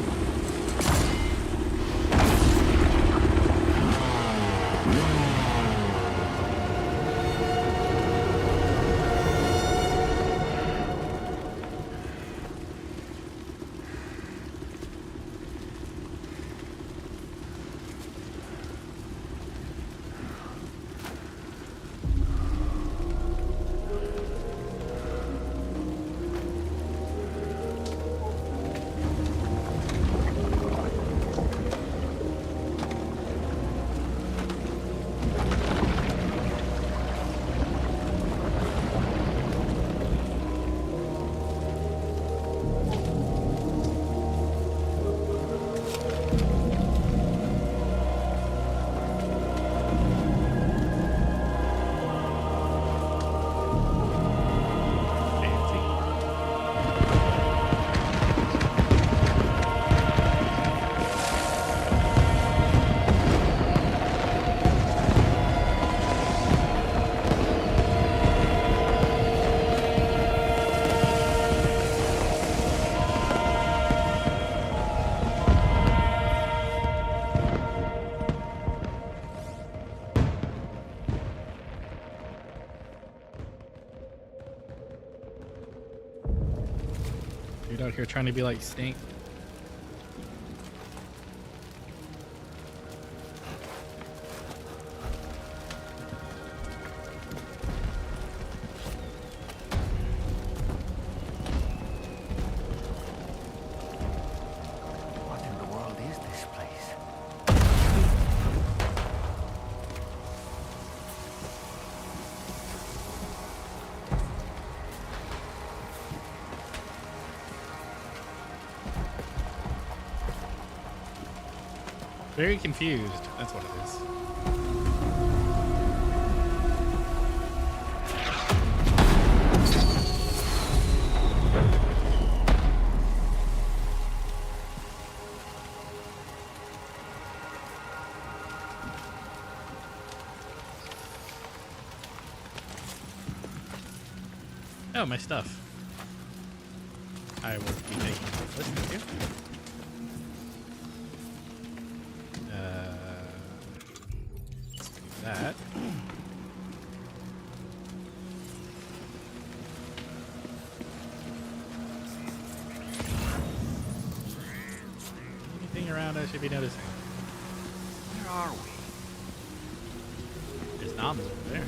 Speaker 1: Fancy. Dude out here trying to be like Stink. Very confused. That's what it is. Oh, my stuff. I will be taking this with you. Let's do that. Anything around I should be noticing?
Speaker 6: Where are we?
Speaker 1: There's noms over there.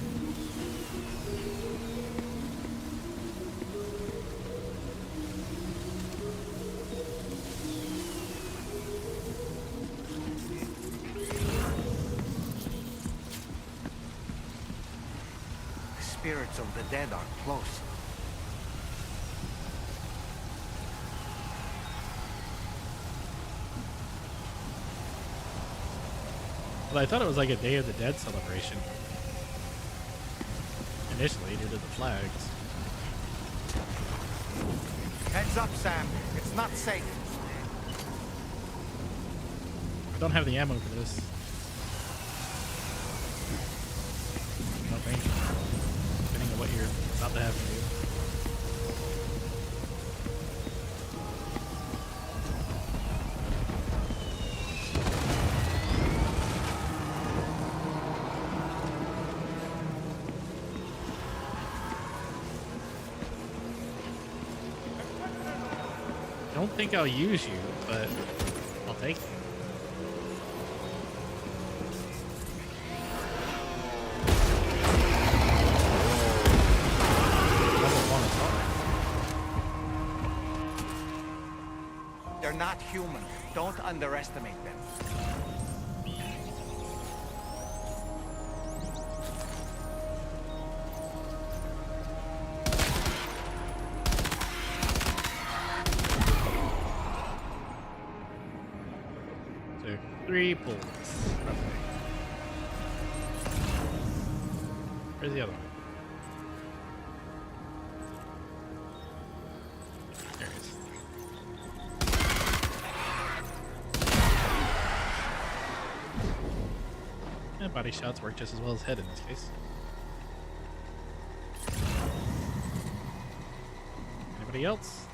Speaker 6: The spirits of the dead are close.
Speaker 1: Well, I thought it was like a Day of the Dead celebration. Initially, due to the flags.
Speaker 6: Heads up, Sam. It's not safe.
Speaker 1: I don't have the ammo for this. I don't think. Depending on what you're about to have to do. I don't think I'll use you, but I'll take you.
Speaker 6: They're not human. Don't underestimate them.
Speaker 1: So 3 pulls. Roughly. Where's the other one? There it is. Yeah, body shots work just as well as head in this case. Anybody else?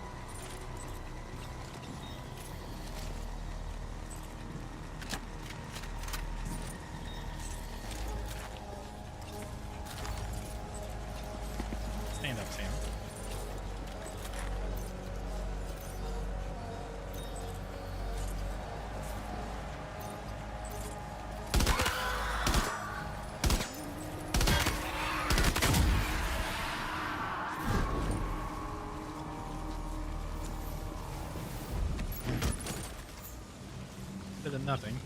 Speaker 1: Stand up, Sam. Better than nothing.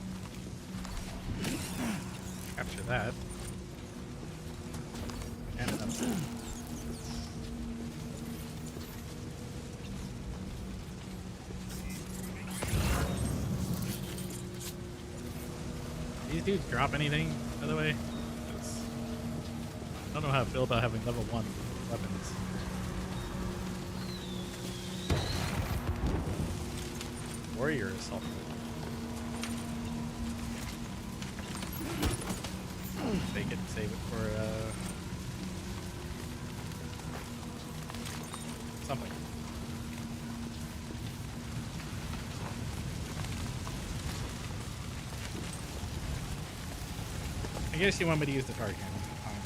Speaker 1: Capture that. And another. These dudes drop anything, by the way? 'Cause I don't know how I feel about having level 1 weapons. Warrior assault. Take it and save it for something. I guess you want me to use the target cannon. Fine.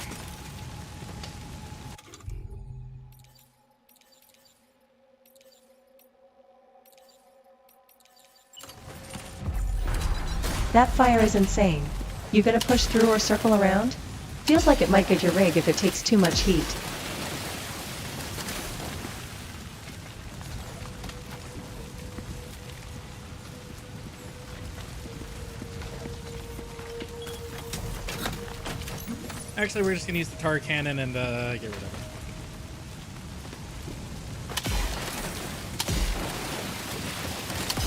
Speaker 2: That fire is insane. You gonna push through or circle around? Feels like it might get your rig if it takes too much heat.
Speaker 1: Actually, we're just gonna use the tar cannon and get rid of it.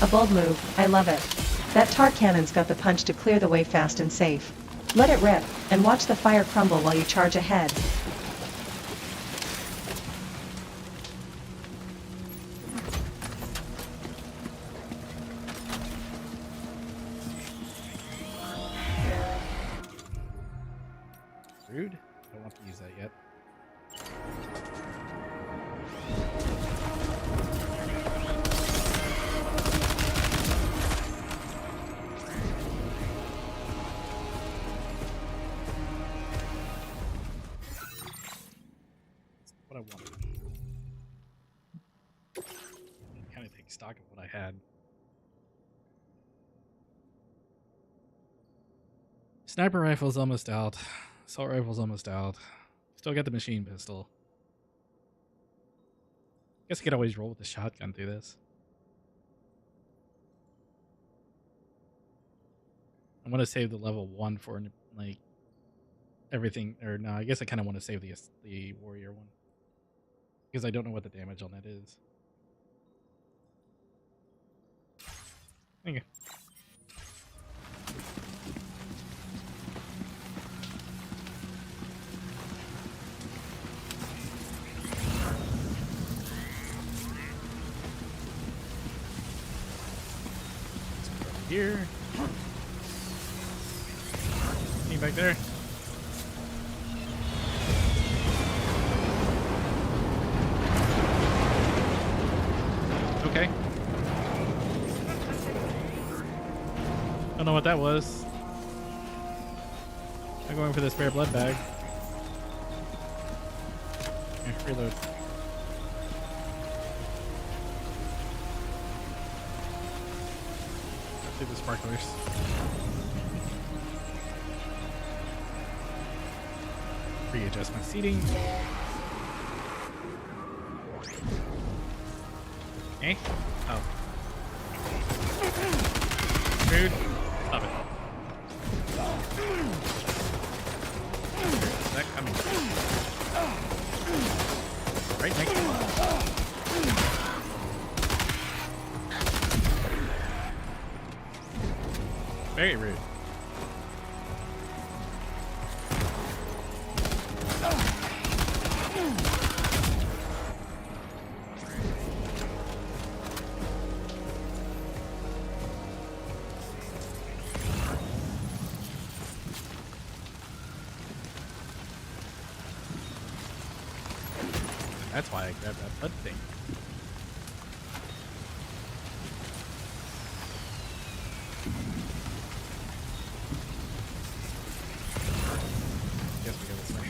Speaker 2: A bold move, I love it. That tar cannon's got the punch to clear the way fast and safe. Let it rip, and watch the fire crumble while you charge ahead.
Speaker 1: Rude. Don't want to use that yet. What I wanted. Kind of take stock of what I had. Sniper rifle's almost out. Assault rifle's almost out. Still got the machine pistol. Guess I could always roll with the shotgun through this. I want to save the level 1 for like everything, or no, I guess I kind of want to save the warrior one because I don't know what the damage on that is. Okay. Here. Any back there? Okay. Don't know what that was. I'm going for the spare blood bag. Here, reload. Do the sparklers. Readjust my seating. Okay. Oh. Rude. Stop it. Where's that coming from? Right next to me. Very rude. That's why I grabbed that blood thing. Guess we go this way.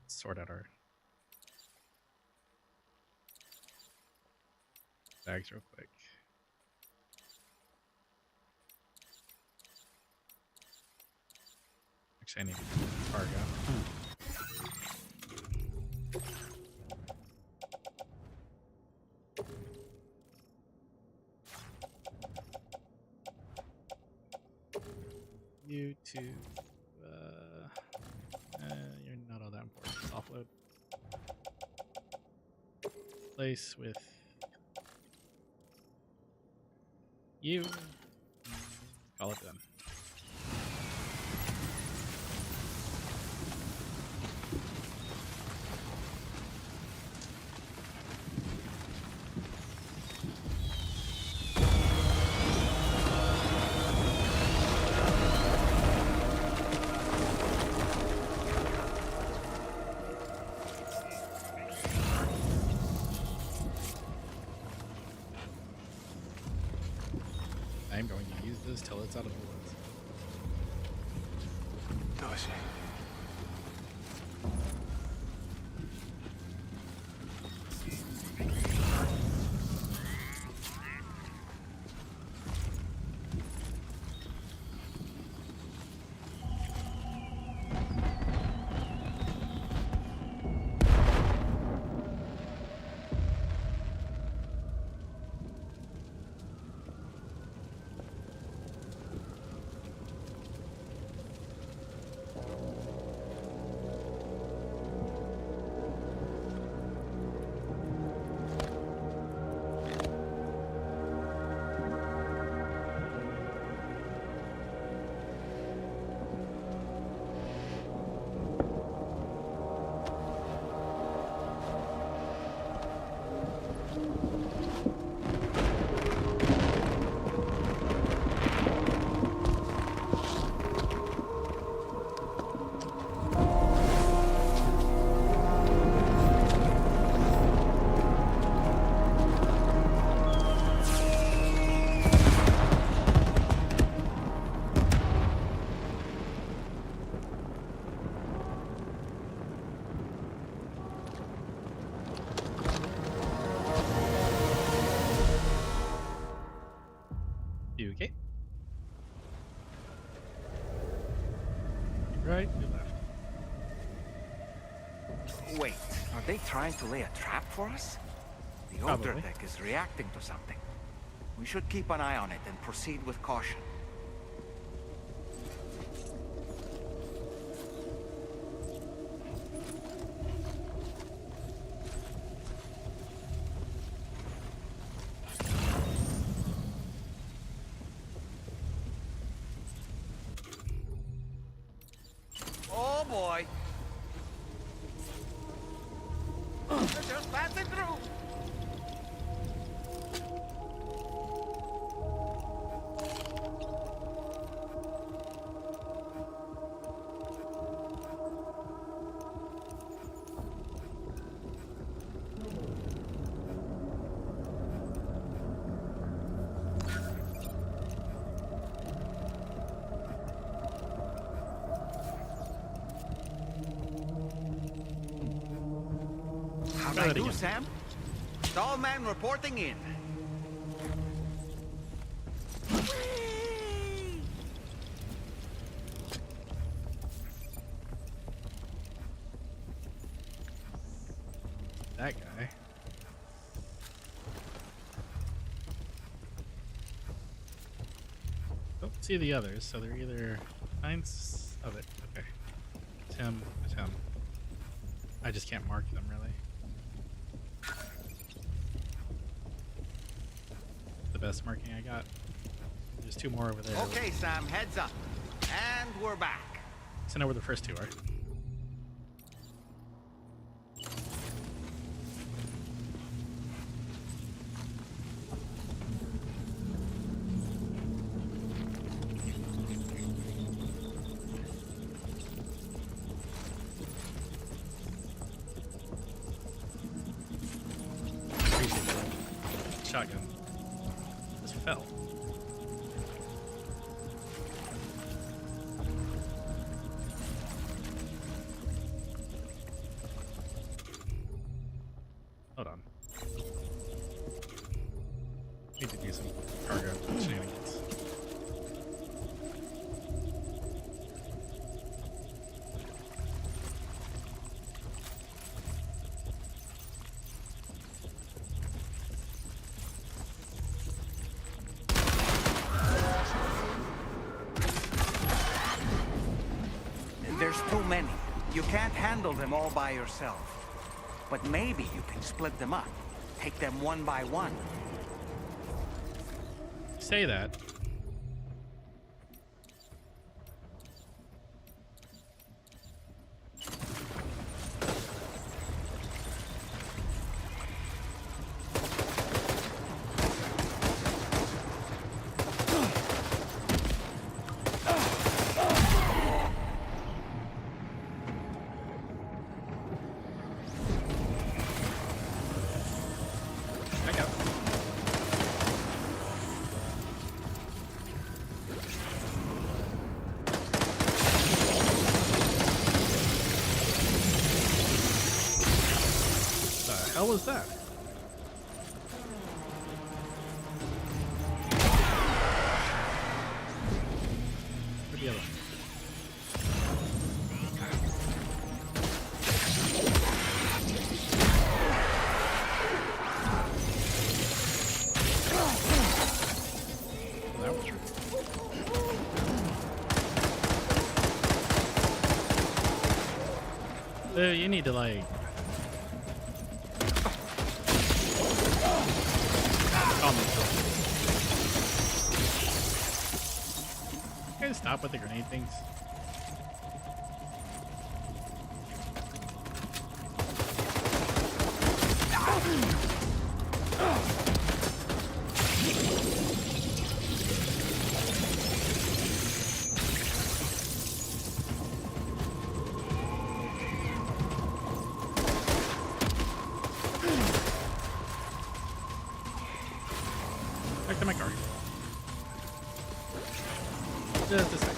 Speaker 1: Sort out our bags real quick. Actually, I need to cargo. You two, you're not all that important. Just offload. Place with you. Call it done. I'm going to use this till it's out of bullets. Okay. Right, you left.
Speaker 6: Wait, are they trying to lay a trap for us? The
Speaker 1: Probably.
Speaker 6: order deck is reacting to something. We should keep an eye on it and proceed with caution. Oh boy! They're just passing through! How'd
Speaker 1: Try
Speaker 6: I
Speaker 1: that
Speaker 6: do,
Speaker 1: again.
Speaker 6: Sam? Stallman reporting in.
Speaker 1: That guy. Don't see the others, so they're either signs of it. Okay. It's him. It's him. I just can't mark them really. The best marking I got. There's two more over there.
Speaker 6: Okay, Sam, heads up. And we're back.
Speaker 1: So know where the first two are. Appreciate that. Shotgun. Just fell. Hold on. Need to do some cargo shenanigans.
Speaker 6: There's too many. You can't handle them all by yourself. But maybe you can split them up. Take them one by one.
Speaker 1: Say that. Back up. The hell was that? Where'd the other one? That was rude. You need to like calm yourself. You guys stop with the grenade things. Back to my car. Just a second.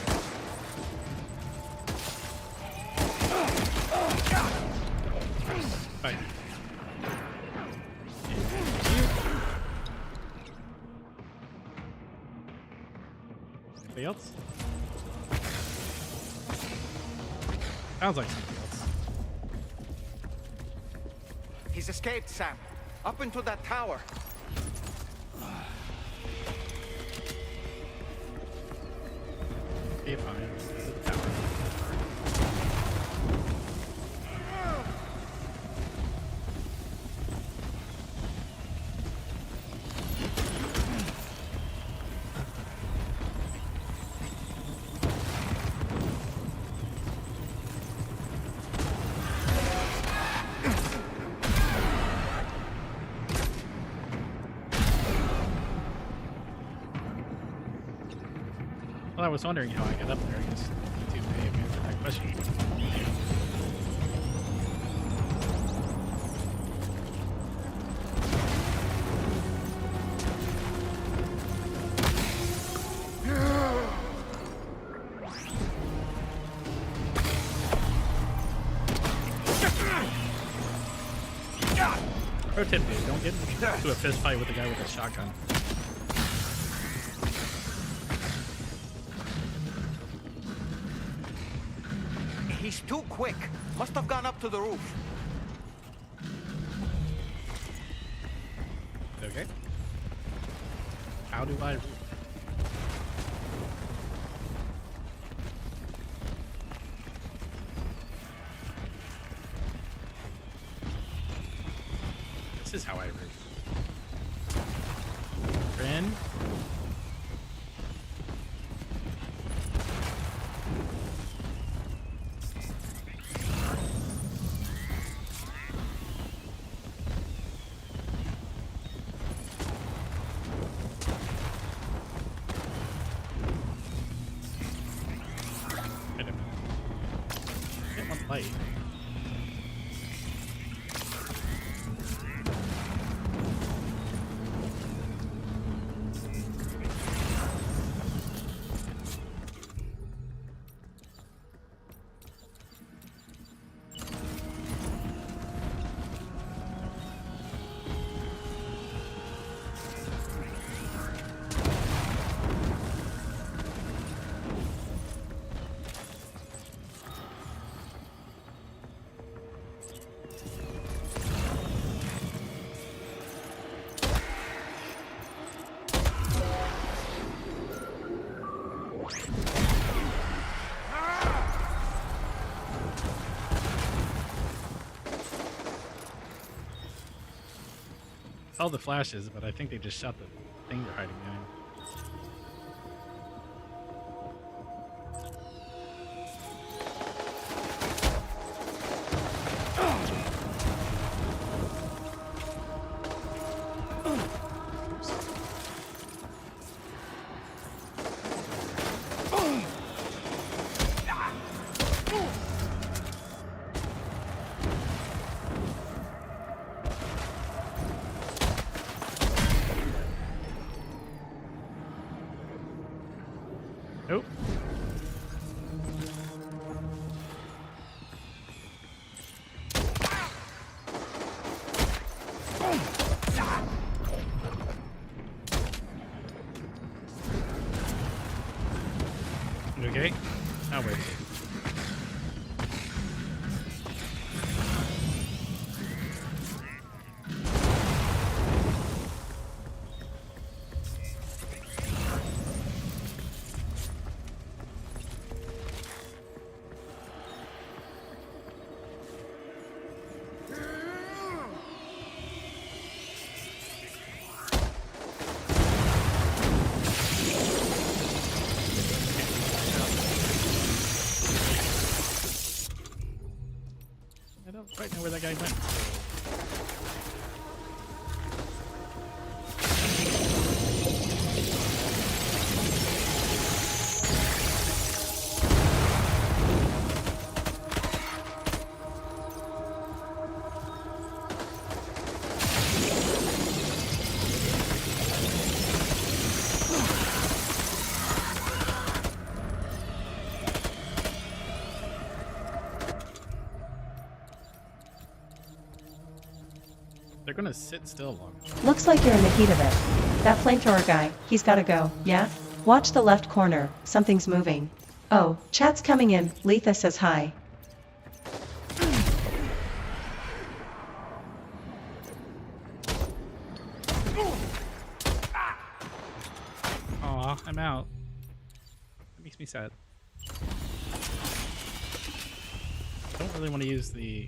Speaker 1: Bye. Something else? Sounds like something else.
Speaker 6: He's escaped, Sam. Up into that tower.
Speaker 1: Okay, fine. This is the tower. Well, I was wondering how I got up there. I guess YouTube may have answered that question. Pro tip, dude, don't get into a fist fight with a guy with a shotgun.
Speaker 6: He's too quick. Must have gone up to the roof.
Speaker 1: Okay. How do I... This is how I root. Friend. Wait a minute. Get one light. Saw the flashes, but I think they just shot the thing they're hiding behind. Nope. Okay. Now wait. I don't quite know where that guy went. They're gonna sit still long enough.
Speaker 2: Looks like you're in the heat of it. That flamethrower guy, he's gotta go, yeah? Watch the left corner, something's moving. Oh, chat's coming in, Letha says hi.
Speaker 1: Aw, I'm out. That makes me sad. I don't really want to use the...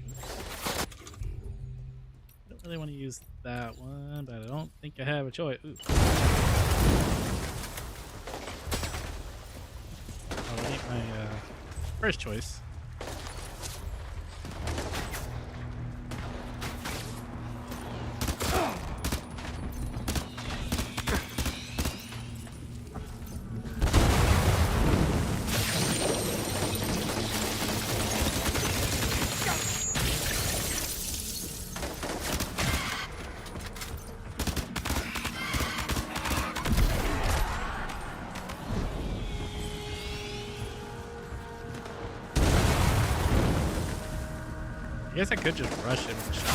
Speaker 1: I don't really want to use that one, but I don't think I have a choice. Ooh. I'll make my first choice. I guess I could just rush him with a shot.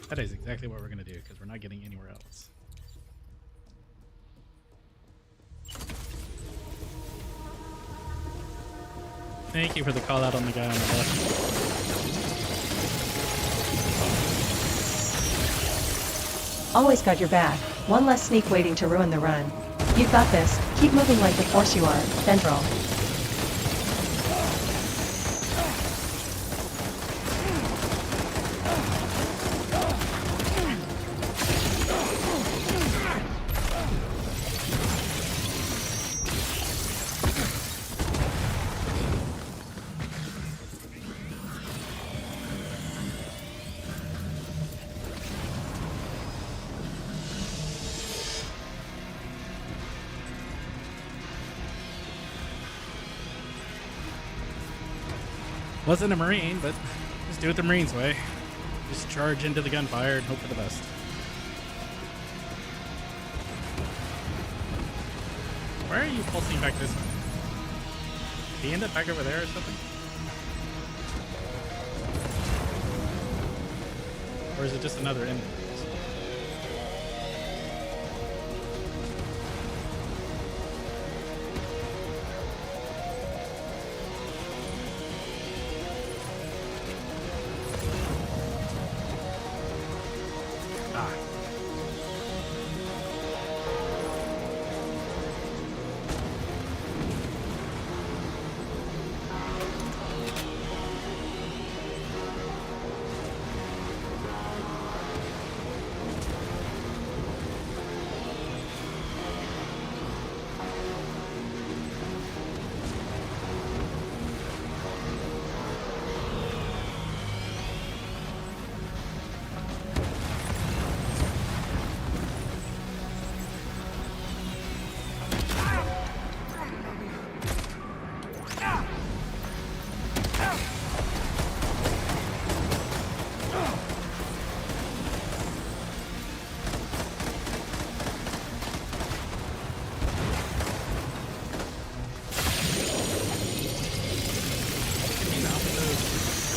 Speaker 1: That is exactly what we're going to do, because we're not getting anywhere else. Thank you for the call out on the guy on the left.
Speaker 2: Always got your back. One less sneak waiting to ruin the run. You've got this. Keep moving like the force you are, Tendril.
Speaker 1: Wasn't a Marine, but just do it the Marines way. Just charge into the gunfire and hope for the best. Why are you pulsing back this way? Did he end up back over there or something? Or is it just another enemy?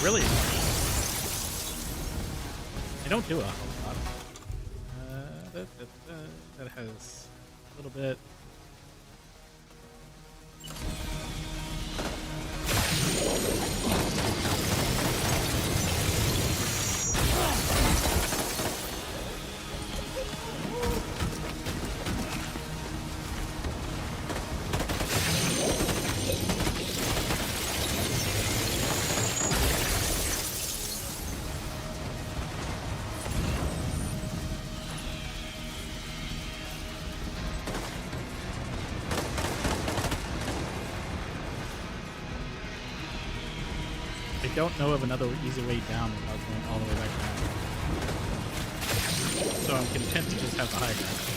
Speaker 1: Really, they don't do a whole lot. That has a little bit. I don't know of another easy way down without going all the way back down. So I'm content to just have the high ground.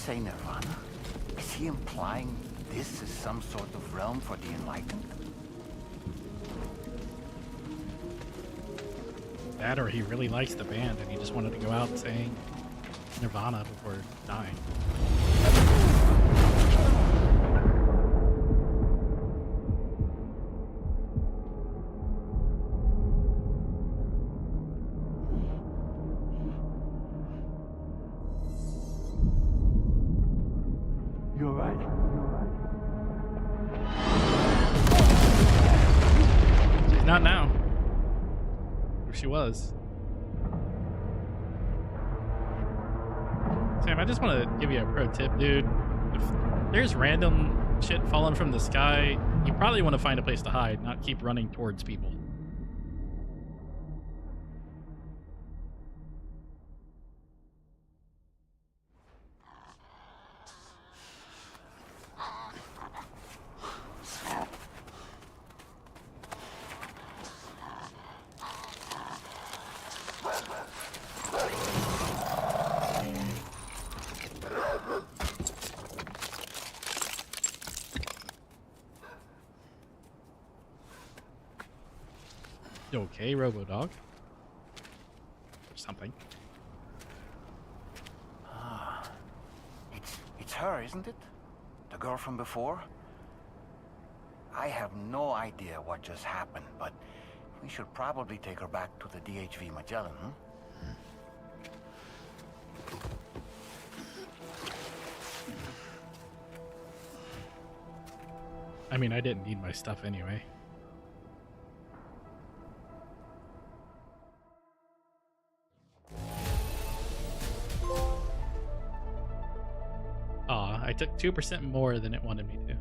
Speaker 6: say Nirvana? Is he implying this is some sort of realm for the enlightened?
Speaker 1: That, or he really likes the band and he just wanted to go out saying Nirvana before dying.
Speaker 9: You're right.
Speaker 1: She's not now. If she was. Sam, I just want to give you a pro tip, dude. If there's random shit falling from the sky, you probably want to find a place to hide, not keep running towards people. You okay, Robo-Dog? Or something.
Speaker 6: It's her, isn't it? The girl from before? I have no idea what just happened, but we should probably take her back to the DHV Magellan, huh?
Speaker 1: I mean, I didn't need my stuff anyway. Aw, I took 2% more than it wanted me to.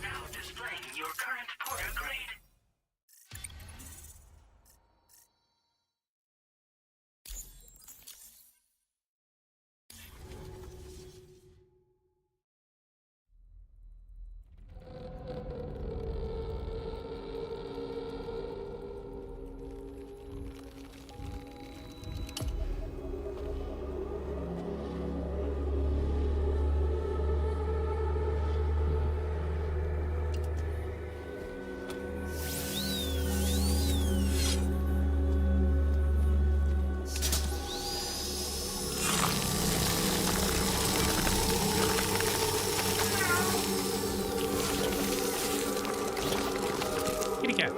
Speaker 3: Now displaying your current porter grade.
Speaker 1: Kitty cat.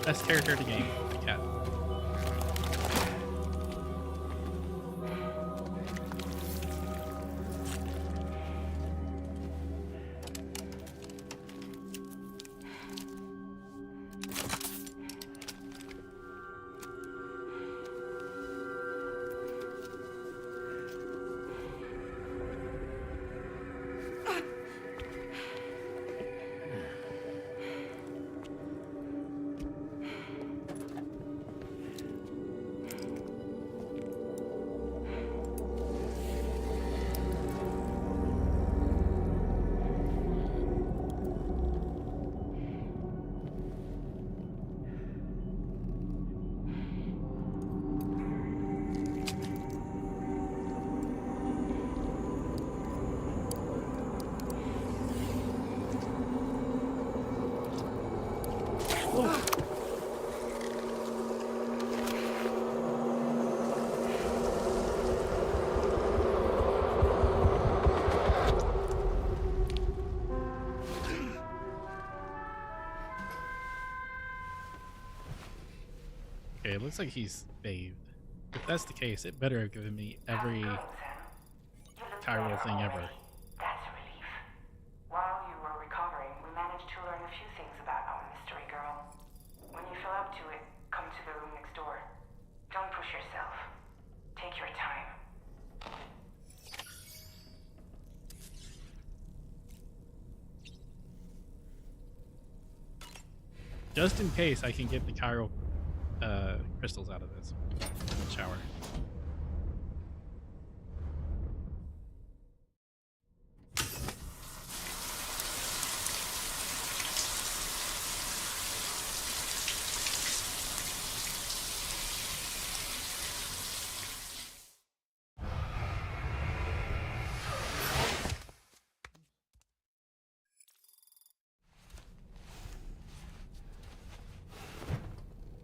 Speaker 1: Best character of the game, the cat. Okay, it looks like he's bathed. If that's the case, it better have given me every Tyrell thing ever.
Speaker 11: That's a relief. While you were recovering, we managed to learn a few things about our mystery girl. When you feel up to it, come to the room next door. Don't push yourself. Take your time.
Speaker 1: Just in case I can get the chiral crystals out of this shower.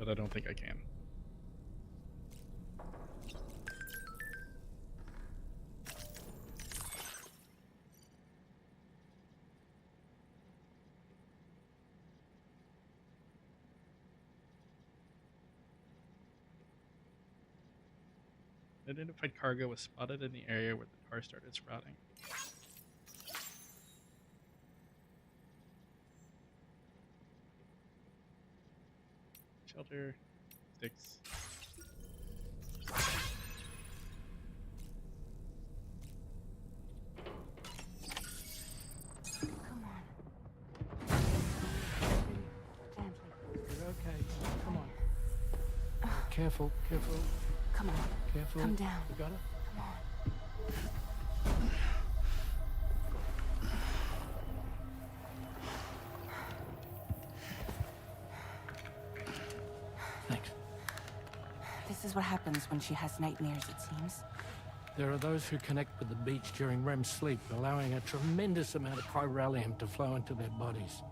Speaker 1: but I don't think I can. Identified cargo was spotted in the area where the tar started sprouting. Shelter, sticks.
Speaker 11: Come on. Gently.
Speaker 8: You're okay. Come on. Careful, careful,
Speaker 11: Come on.
Speaker 8: careful.
Speaker 11: Come down.
Speaker 8: You got it?
Speaker 11: Come on.
Speaker 8: Thanks.
Speaker 11: This is what happens when she has nightmares, it seems.
Speaker 8: There are those who connect with the beach during REM sleep, allowing a tremendous amount of chiralium to flow into their bodies.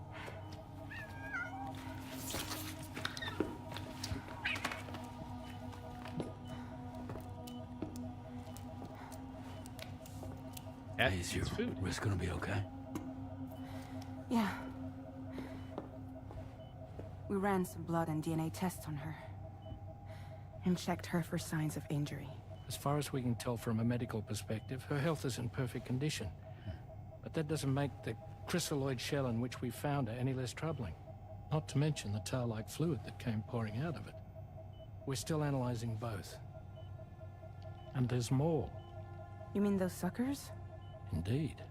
Speaker 1: Is your food
Speaker 8: wrist gonna be okay?
Speaker 11: Yeah. We ran some blood and DNA tests on her. And checked her for signs of injury.
Speaker 8: As far as we can tell from a medical perspective, her health is in perfect condition. But that doesn't make the chrysaloid shell in which we found her any less troubling. Not to mention the tar-like fluid that came pouring out of it. We're still analyzing both. And there's more.
Speaker 11: You mean those suckers?
Speaker 8: Indeed.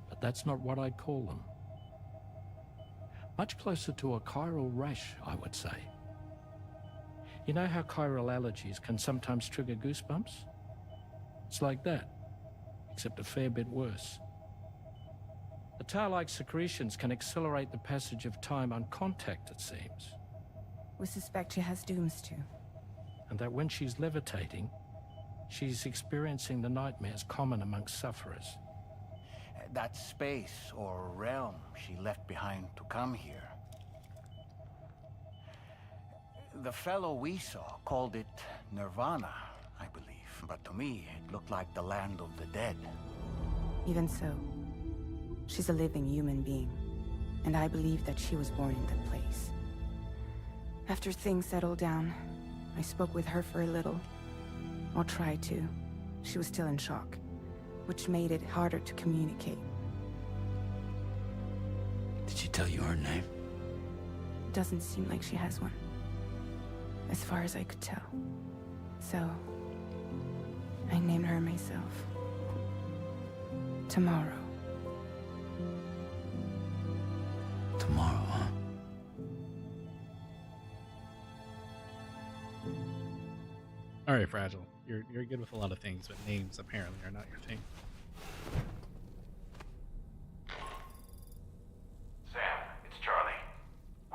Speaker 8: But that's not what I'd call them. Much closer to a chiral rash, I would say. You know how chiral allergies can sometimes trigger goosebumps? It's like that, except a fair bit worse. The tar-like secretions can accelerate the passage of time on contact, it seems.
Speaker 11: We suspect she has dooms too.
Speaker 8: And that when she's levitating, she's experiencing the nightmares common amongst sufferers.
Speaker 6: That space or realm she left behind to come here. The fellow we saw called it Nirvana, I believe. But to me, it looked like the land of the dead.
Speaker 11: Even so, she's a living human being. And I believe that she was born in that place. After things settled down, I spoke with her for a little. Or tried to. She was still in shock, which made it harder to communicate.
Speaker 12: Did she tell you her name?
Speaker 11: It doesn't seem like she has one. As far as I could tell. So, I named her myself. Tomorrow.
Speaker 12: Tomorrow, huh?
Speaker 1: All right, Fragile. You're good with a lot of things, but names apparently are not your thing.
Speaker 7: Sam, it's Charlie.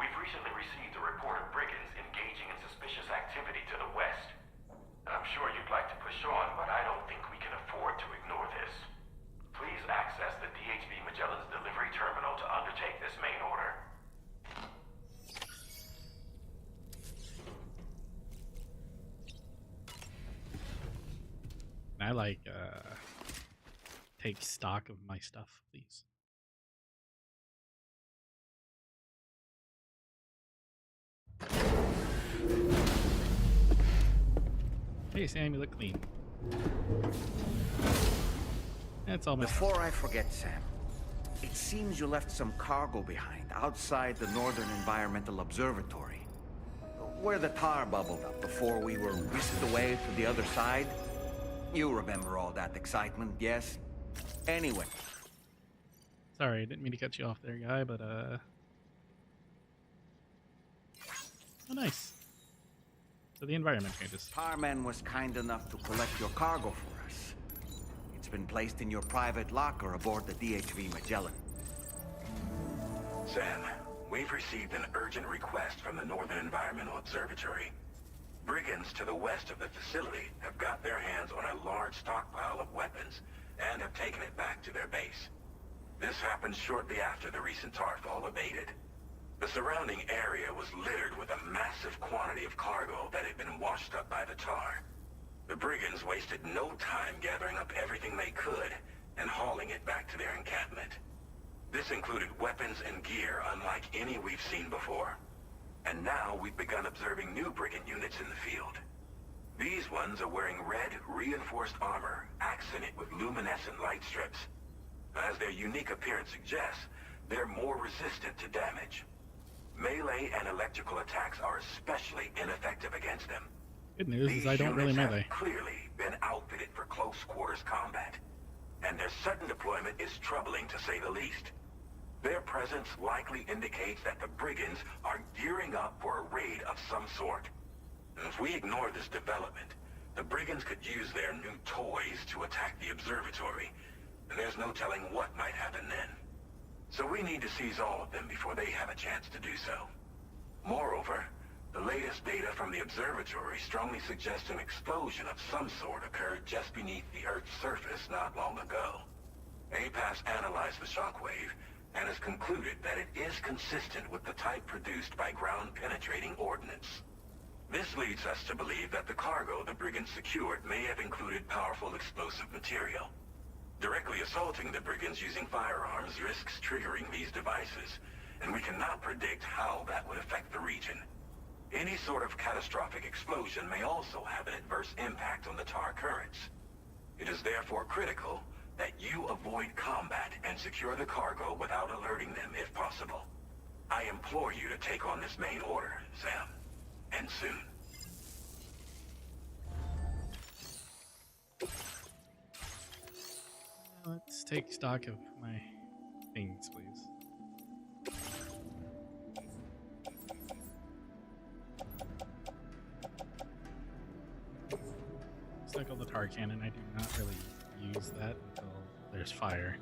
Speaker 7: We've recently received a report of brigands engaging in suspicious activity to the west. I'm sure you'd like to push on, but I don't think we can afford to ignore this. Please access the DHV Magellan's delivery terminal to undertake this main order.
Speaker 1: I like take stock of my stuff, please. Hey Sam, you look clean. That's all my
Speaker 6: Before I forget, Sam, it seems you left some cargo behind outside the Northern Environmental Observatory, where the tar bubbled up before we were whisked away to the other side. You remember all that excitement, yes? Anyway.
Speaker 1: Sorry, I didn't mean to cut you off there, guy, but oh nice. So the environment changes.
Speaker 6: Tarman was kind enough to collect your cargo for us. It's been placed in your private locker aboard the DHV Magellan.
Speaker 5: Sam, we've received an urgent request from the Northern Environmental Observatory. Brigands to the west of the facility have got their hands on a large stockpile of weapons and have taken it back to their base. This happened shortly after the recent tar fall abated. The surrounding area was littered with a massive quantity of cargo that had been washed up by the tar. The brigands wasted no time gathering up everything they could and hauling it back to their encampment. This included weapons and gear unlike any we've seen before. And now we've begun observing new brigand units in the field. These ones are wearing red, reinforced armor, accented with luminescent light strips. As their unique appearance suggests, they're more resistant to damage. Melee and electrical attacks are especially ineffective against them.
Speaker 1: Good news is I don't really
Speaker 5: These units
Speaker 1: melee.
Speaker 5: have clearly been outfitted for close quarters combat, and their sudden deployment is troubling to say the least. Their presence likely indicates that the brigands are gearing up for a raid of some sort. And if we ignore this development, the brigands could use their new toys to attack the observatory, and there's no telling what might happen then. So we need to seize all of them before they have a chance to do so. Moreover, the latest data from the observatory strongly suggests an explosion of some sort occurred just beneath the Earth's surface not long ago. APAS analyzed the shockwave and has concluded that it is consistent with the type produced by ground-penetrating ordnance. This leads us to believe that the cargo the brigands secured may have included powerful explosive material. Directly assaulting the brigands using firearms risks triggering these devices, and we cannot predict how that would affect the region. Any sort of catastrophic explosion may also have an adverse impact on the tar currents. It is therefore critical that you avoid combat and secure the cargo without alerting them if possible. I implore you to take on this main order, Sam. And soon.
Speaker 1: Let's take stock of my things, please. Cycle the tar cannon. I do not really use that until there's fire.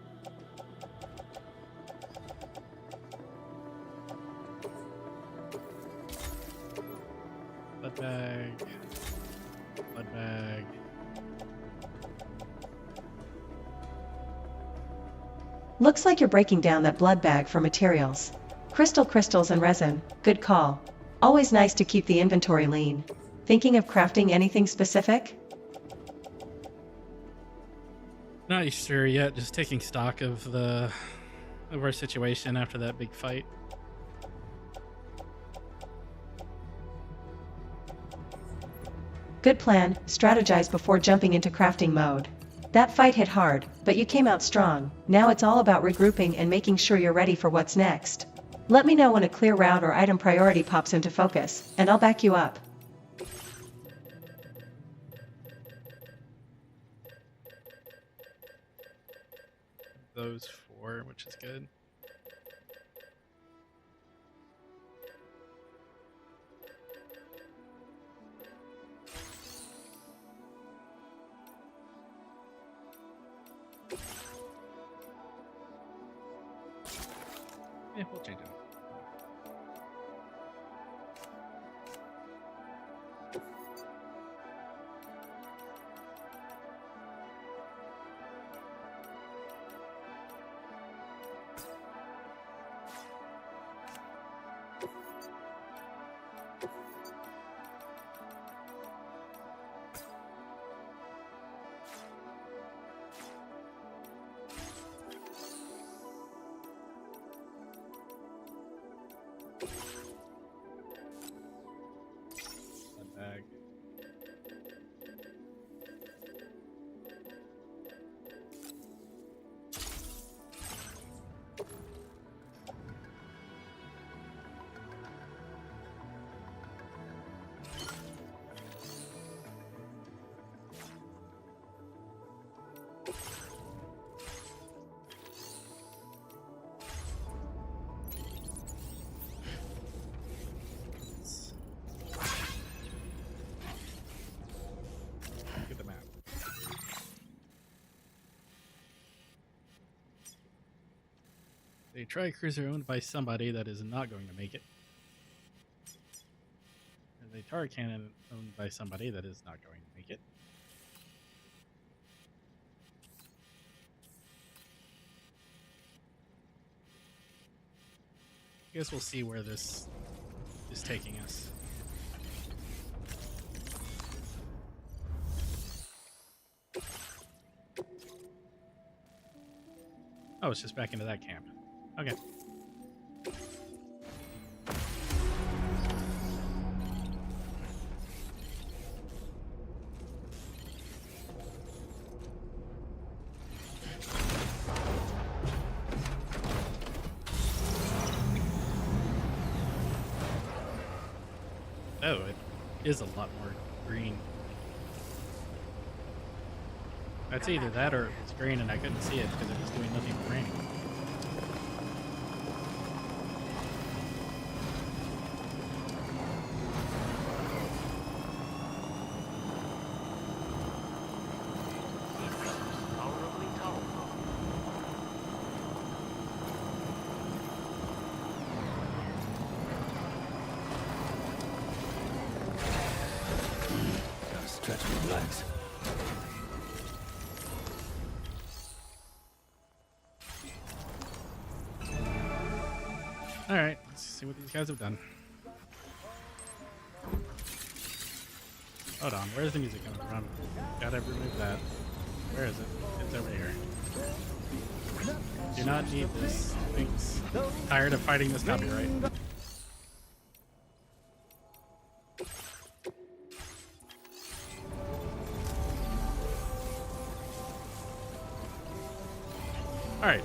Speaker 1: Blood bag. Blood bag.
Speaker 2: Looks like you're breaking down that blood bag for materials. Crystals and resin. Good call. Always nice to keep the inventory lean. Thinking of crafting anything specific?
Speaker 1: Not sure yet. Just taking stock of our situation after that big fight.
Speaker 2: Good plan. Strategize before jumping into crafting mode. That fight hit hard, but you came out strong. Now it's all about regrouping and making sure you're ready for what's next. Let me know when a clear route or item priority pops into focus, and I'll back you up.
Speaker 1: Those 4, which is good. Yeah, we'll change it. Bag. Look at the map. A tri-cruiser owned by somebody that is not going to make it. And a tar cannon owned by somebody that is not going to make it. I guess we'll see where this is taking us. Oh, it's just back into that camp. Okay. Oh, it is a lot more green. That's either that or it was green and I couldn't see it because it was doing nothing but raining.
Speaker 4: Tolerably tolerable.
Speaker 12: Gotta stretch my legs.
Speaker 1: Alright, let's see what these guys have done. Hold on, where's the music coming from? Gotta remove that. Where is it? It's over here. Do not need this. Thanks. Tired of fighting this copyright. Alright.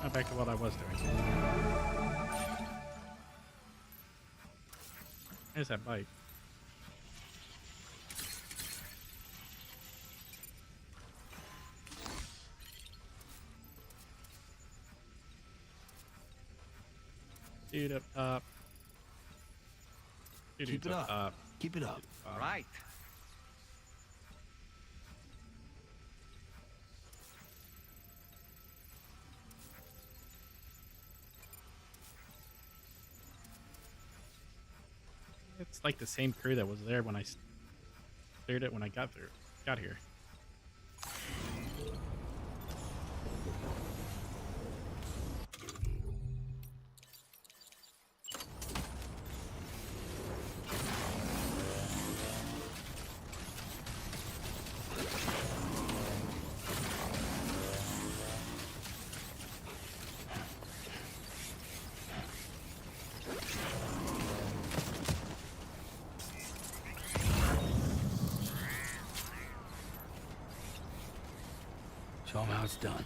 Speaker 1: Now back to what I was doing. There's that bike. Dude up top.
Speaker 12: Keep it up. Keep it up.
Speaker 6: Right.
Speaker 1: It's like the same crew that was there when I cleared it when I got here.
Speaker 12: Show 'em how it's done.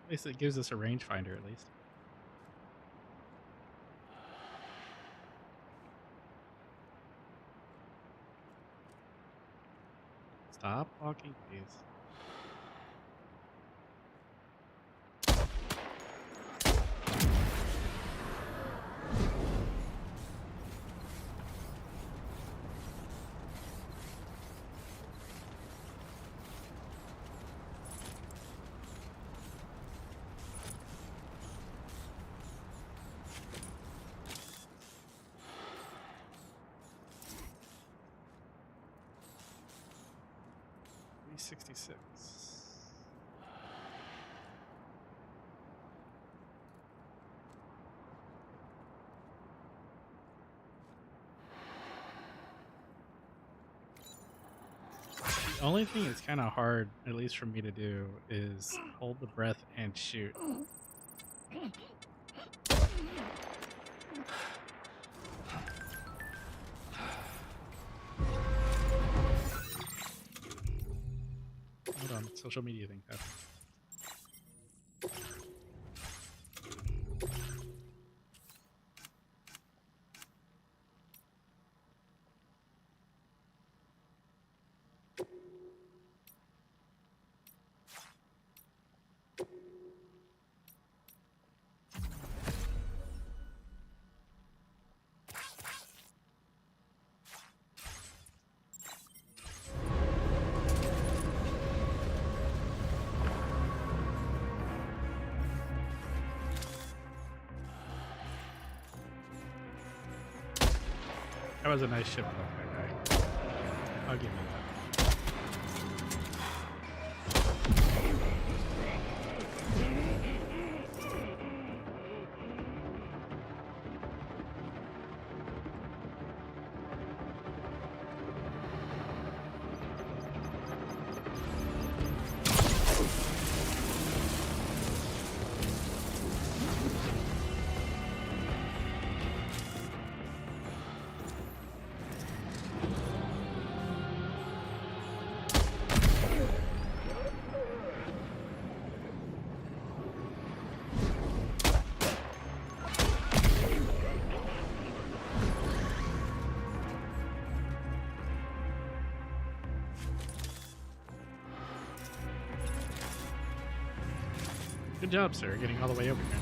Speaker 12: At least it gives us a rangefinder at least. Stop walking, please. $366. The only thing that's kind of hard, at least for me to do, is hold the breath and shoot. Hold on, social media thing happened. That was a nice ship look, that guy. I'll give you that. Good job, sir, getting all the way over here.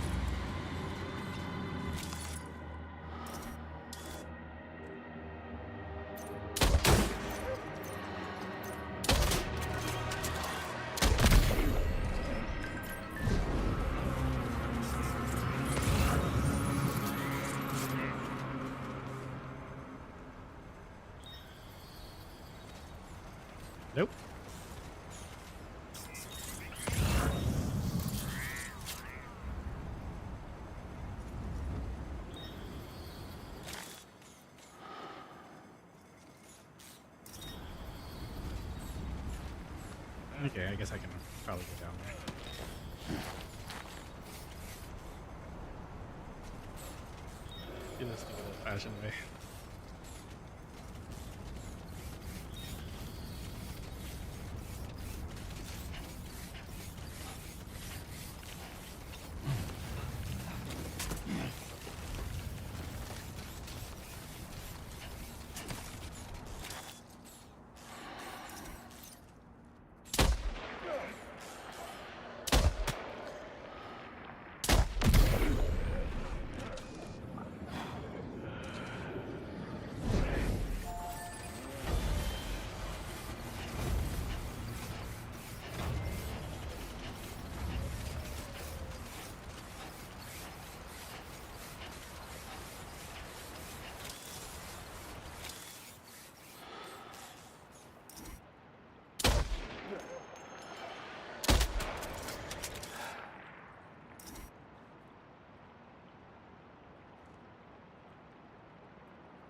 Speaker 12: Nope. Okay, I guess I can probably go down there. Do this the old-fashioned way.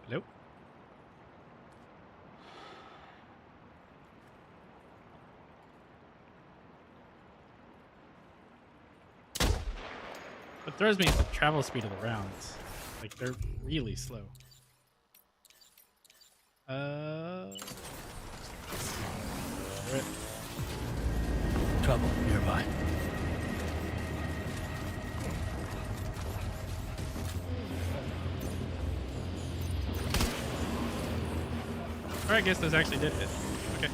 Speaker 12: Nope. What throws me is the travel speed of the rounds. Like, they're really slow.
Speaker 9: Trouble nearby.
Speaker 12: Or I guess those actually did hit. Okay.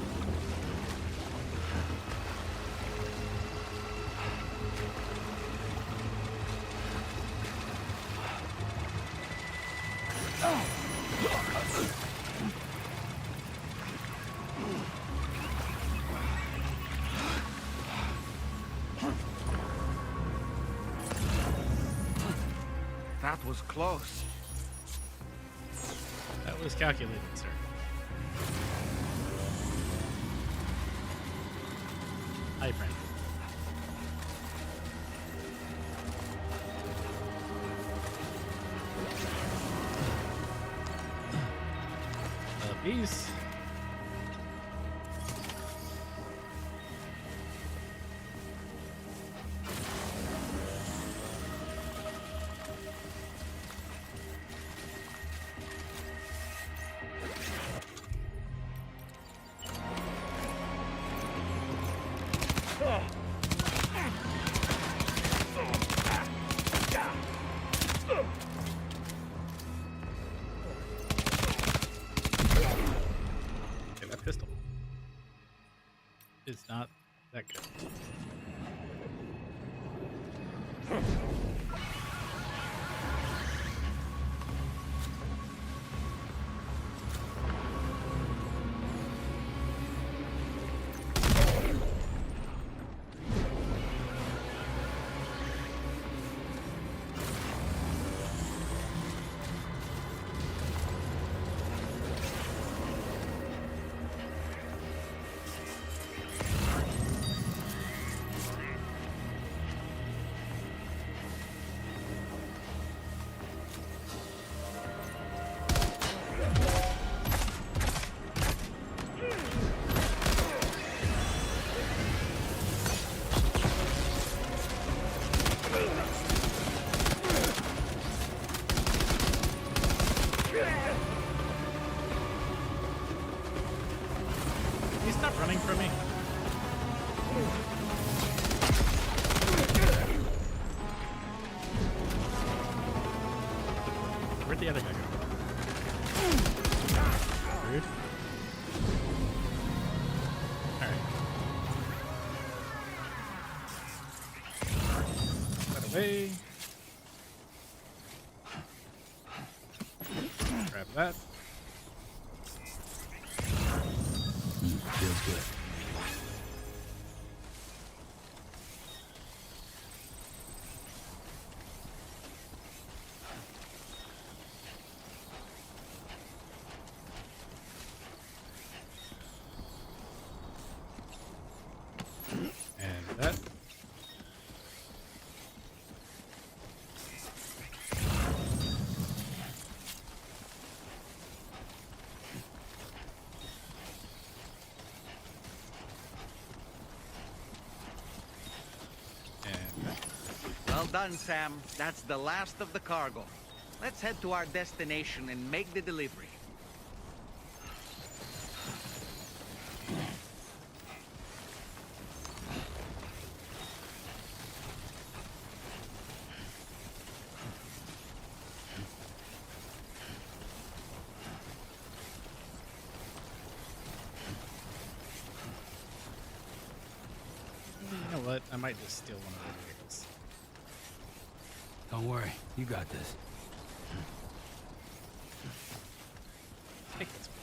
Speaker 6: That was close.
Speaker 12: That was calculated, sir. Hi, friend. Peace. Pistol is not that good.
Speaker 1: you stop running from me? Where'd the other guy go? Rude. Alright. That away. Grab that.
Speaker 9: Feels good.
Speaker 1: And that.
Speaker 6: Well done, Sam. That's the last of the cargo. Let's head to our destination and make the delivery.
Speaker 1: You know what? I might just steal one of their vehicles.
Speaker 9: Don't worry, you got this.
Speaker 1: Take this one.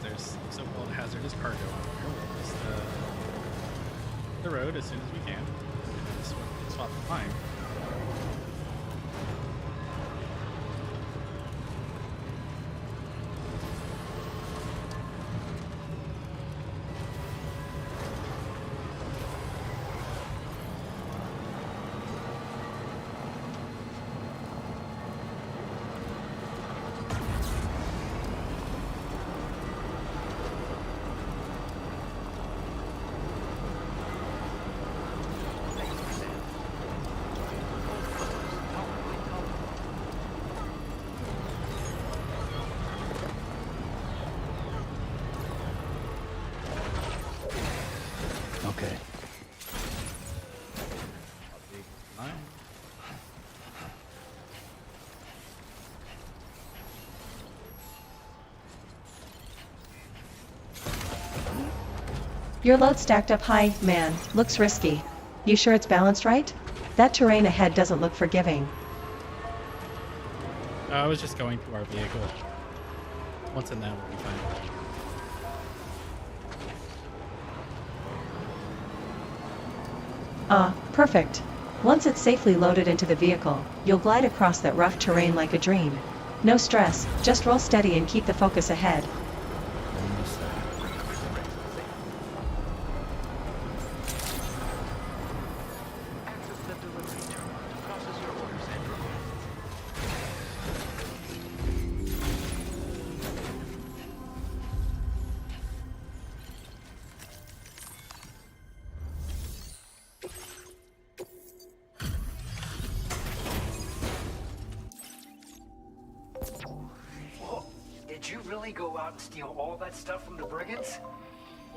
Speaker 1: There's so-called hazardous cargo on here. We'll just the road as soon as we can. And swap the line.
Speaker 9: Okay.
Speaker 1: Line.
Speaker 2: Your load stacked up high, man. Looks risky. You sure it's balanced right? That terrain ahead doesn't look forgiving.
Speaker 1: I was just going to our vehicle. Once in that, we'll be fine.
Speaker 2: Perfect. Once it's safely loaded into the vehicle, you'll glide across that rough terrain like a dream. No stress, just roll steady and keep the focus ahead.
Speaker 4: Access the delivery terminal to process your orders and requests.
Speaker 10: Whoa, did you really go out and steal all that stuff from the brigands?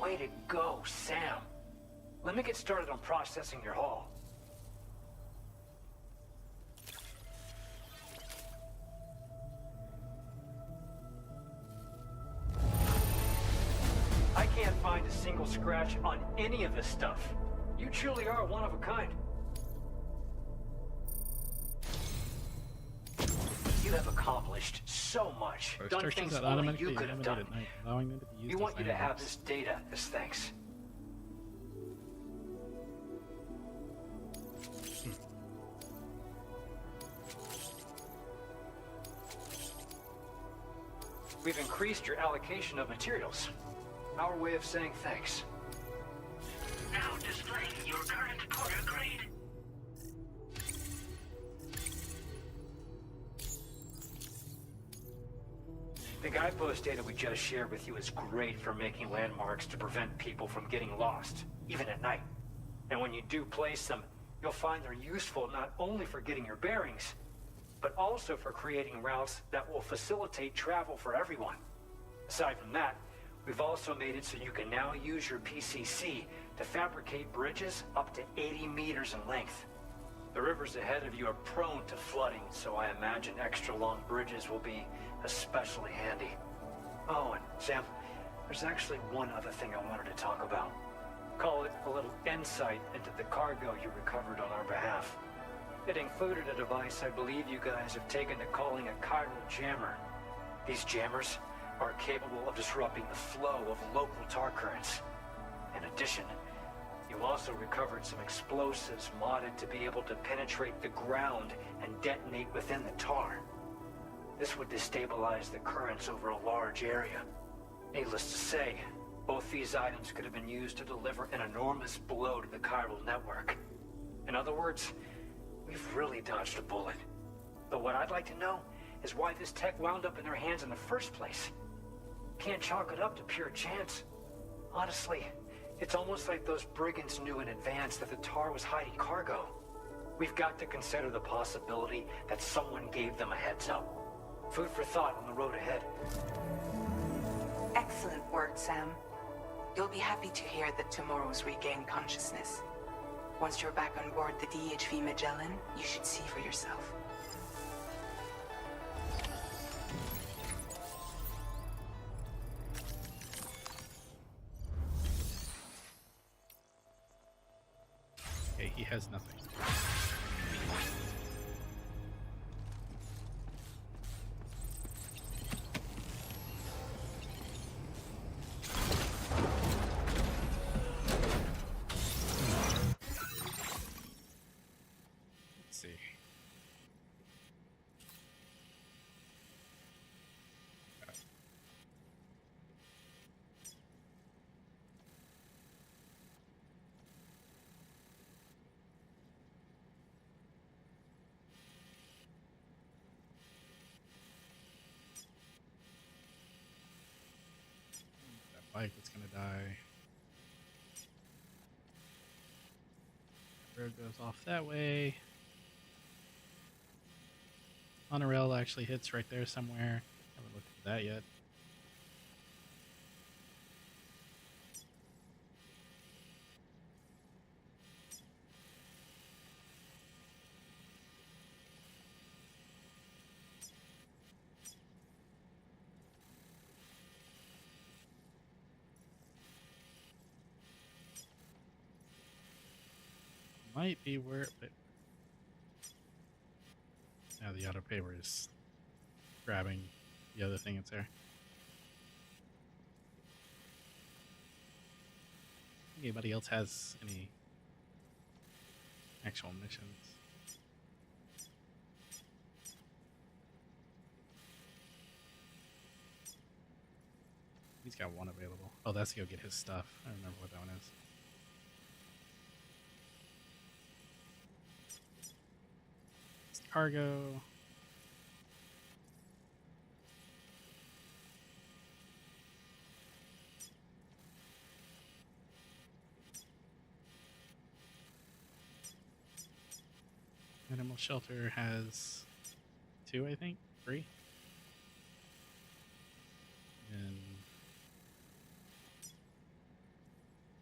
Speaker 10: Way to go, Sam. Let me get started on processing your haul. I can't find a single scratch on any of this stuff. You truly are one of a kind. You have accomplished so much, done
Speaker 1: Restrictions
Speaker 10: things
Speaker 1: that
Speaker 10: only
Speaker 1: automatically
Speaker 10: you could have
Speaker 1: eliminate
Speaker 10: done.
Speaker 1: at night, allowing them to be used
Speaker 10: We
Speaker 1: as
Speaker 10: want you to have
Speaker 1: landmarks.
Speaker 10: this data as thanks. We've increased your allocation of materials. Our way of saying thanks.
Speaker 3: Now display
Speaker 10: The guidepost data we just shared with you is great for making landmarks to prevent people from getting lost, even at night. And when you do place them, you'll find they're useful not only for getting your bearings, but also for creating routes that will facilitate travel for everyone. Aside from that, we've also made it so you can now use your PCC to fabricate bridges up to 80 meters in length. The rivers ahead of you are prone to flooding, so I imagine extra long bridges will be especially handy. Oh, and Sam, there's actually one other thing I wanted to talk about. Call it a little insight into the cargo you recovered on our behalf. It included a device I believe you guys have taken to calling a chiral jammer. These jammers are capable of disrupting the flow of local tar currents. In addition, you also recovered some explosives modded to be able to penetrate the ground and detonate within the tar. This would destabilize the currents over a large area. Needless to say, both these items could have been used to deliver an enormous blow to the chiral network. In other words, we've really dodged a bullet. But what I'd like to know is why this tech wound up in their hands in the first place. Can't chalk it up to pure chance. Honestly, it's almost like those brigands knew in advance that the tar was hiding cargo. We've got to consider the possibility that someone gave them a heads up. Food for thought on the road ahead.
Speaker 11: Excellent work, Sam. You'll be happy to hear that tomorrow's regained consciousness. Once you're back on board the DHV Magellan, you should see for yourself.
Speaker 1: Okay, he has nothing. Let's see. Bike that's gonna die. Road goes off that way. Monorail actually hits right there somewhere. Haven't looked at that yet. Might be where, but now the auto paver is grabbing the other thing that's there. Think anybody else has any actual missions? He's got one available. Oh, that's to go get his stuff. I don't remember what that one is. Cargo. Animal shelter has 2, I think, 3. And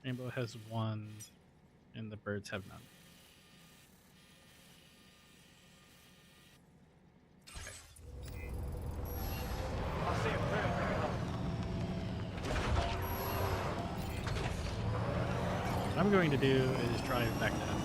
Speaker 1: Rainbow has 1, and the birds have none. What I'm going to do is drive back down.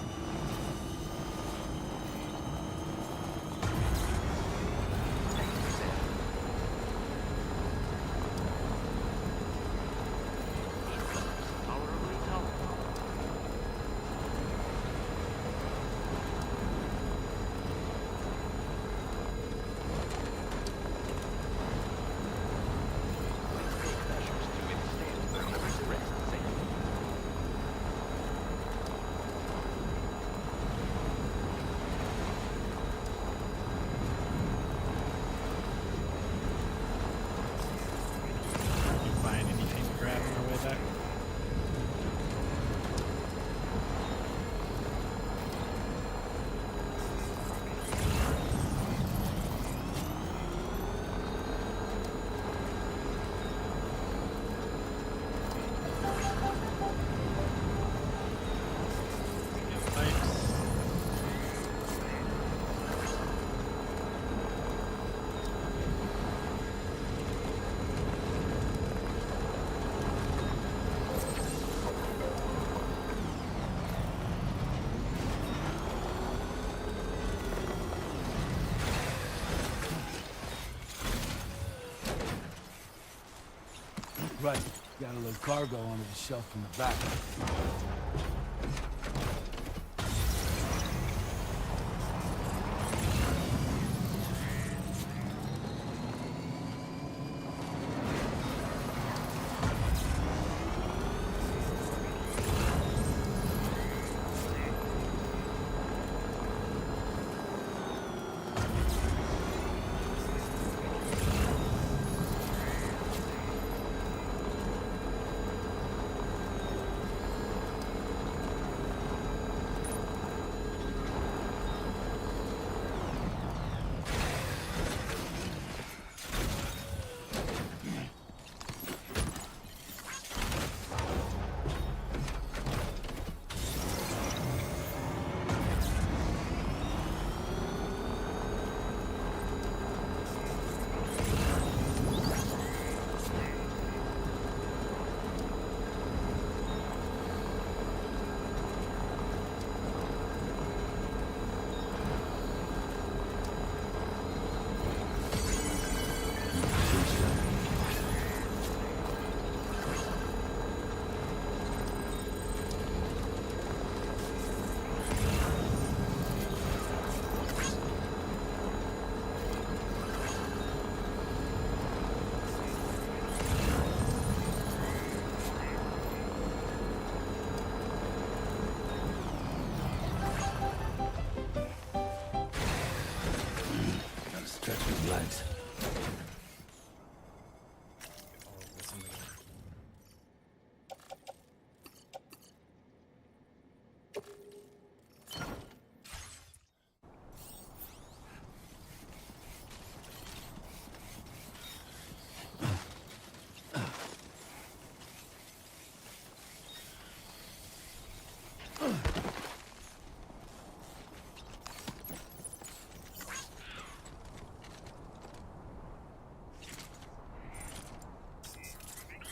Speaker 13: Right. Got a little cargo under the shelf in the back. Stretch his legs.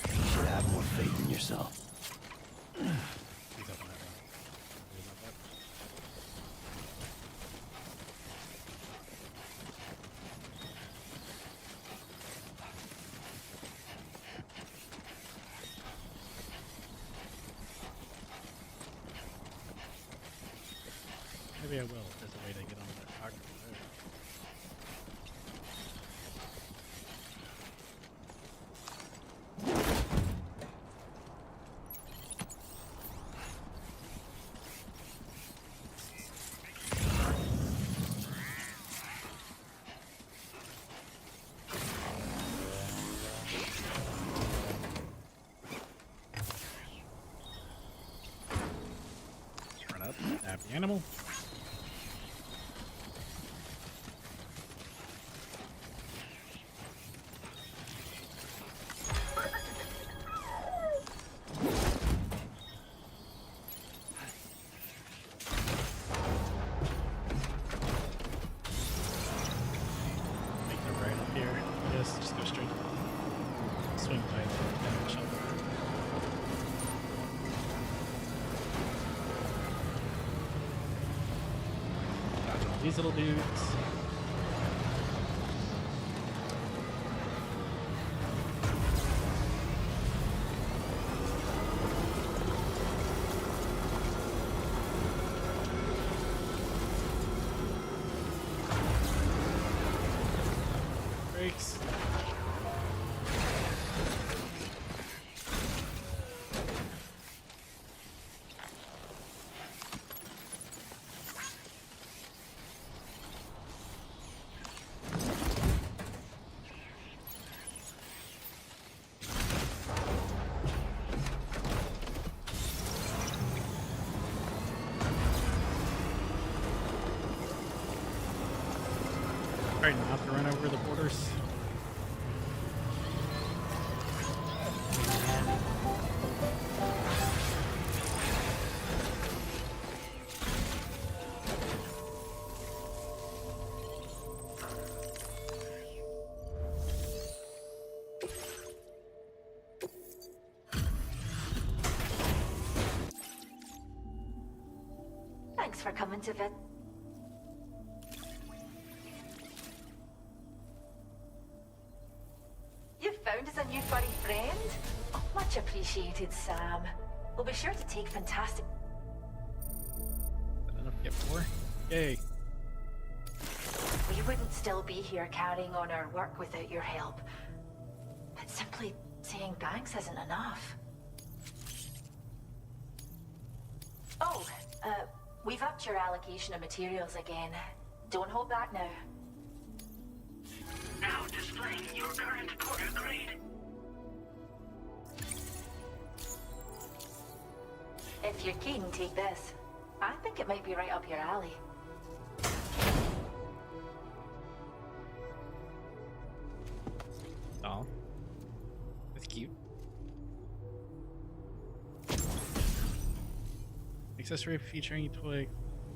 Speaker 13: You should have more faith in yourself.
Speaker 1: Maybe I will. If there's a way to get onto that dock. Run up, stab the animal. Just go straight. Swing by the shelter. Dodge all these little dudes. Brakes. Try not to run over the borders.
Speaker 14: Thanks for coming to visit. You found us a new furry friend? appreciated, Sam. We'll be sure to take fantastic...
Speaker 1: I don't know if you get more. Yay.
Speaker 14: We wouldn't still be here carrying on our work without your help. But simply saying thanks isn't enough. Oh, we've upped your allocation of materials again. Don't hold back now.
Speaker 3: Now displaying your current quarter grade.
Speaker 14: If you're keen, take this. I think it might be right up your alley.
Speaker 1: Oh. That's cute. Accessory featuring toy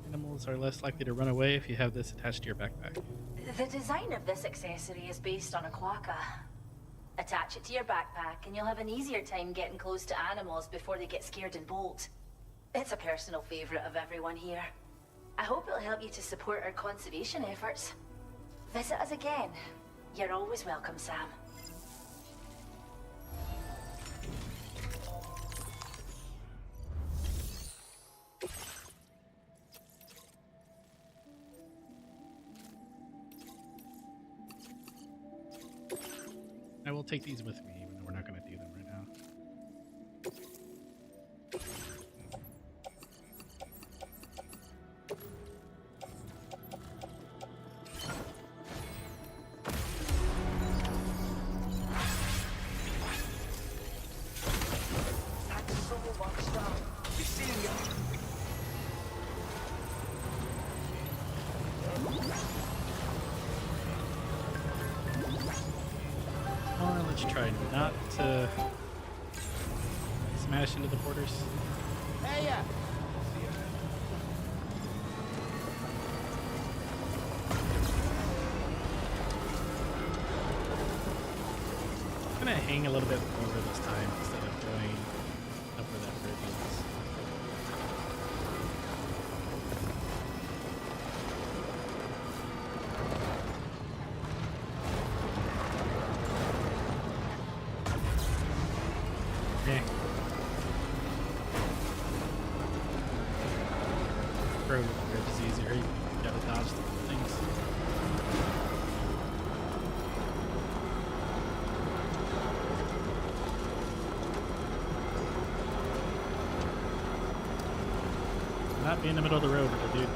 Speaker 1: animals are less likely to run away if you have this attached to your backpack.
Speaker 14: The design of this accessory is based on a quokka. Attach it to your backpack and you'll have an easier time getting close to animals before they get scared and bolt. It's a personal favorite of everyone here. I hope it'll help you to support our conservation efforts. Visit us again. You're always welcome, Sam.
Speaker 1: I will take these with me, even though we're not going to do them right now. Let's try not to smash into the borders.
Speaker 4: Hey, yeah.
Speaker 1: I'm gonna hang a little bit over this time instead of going over that bridge. Yeah. Throw the bridge is easier. You gotta dodge the things. Not be in the middle of the road, dude.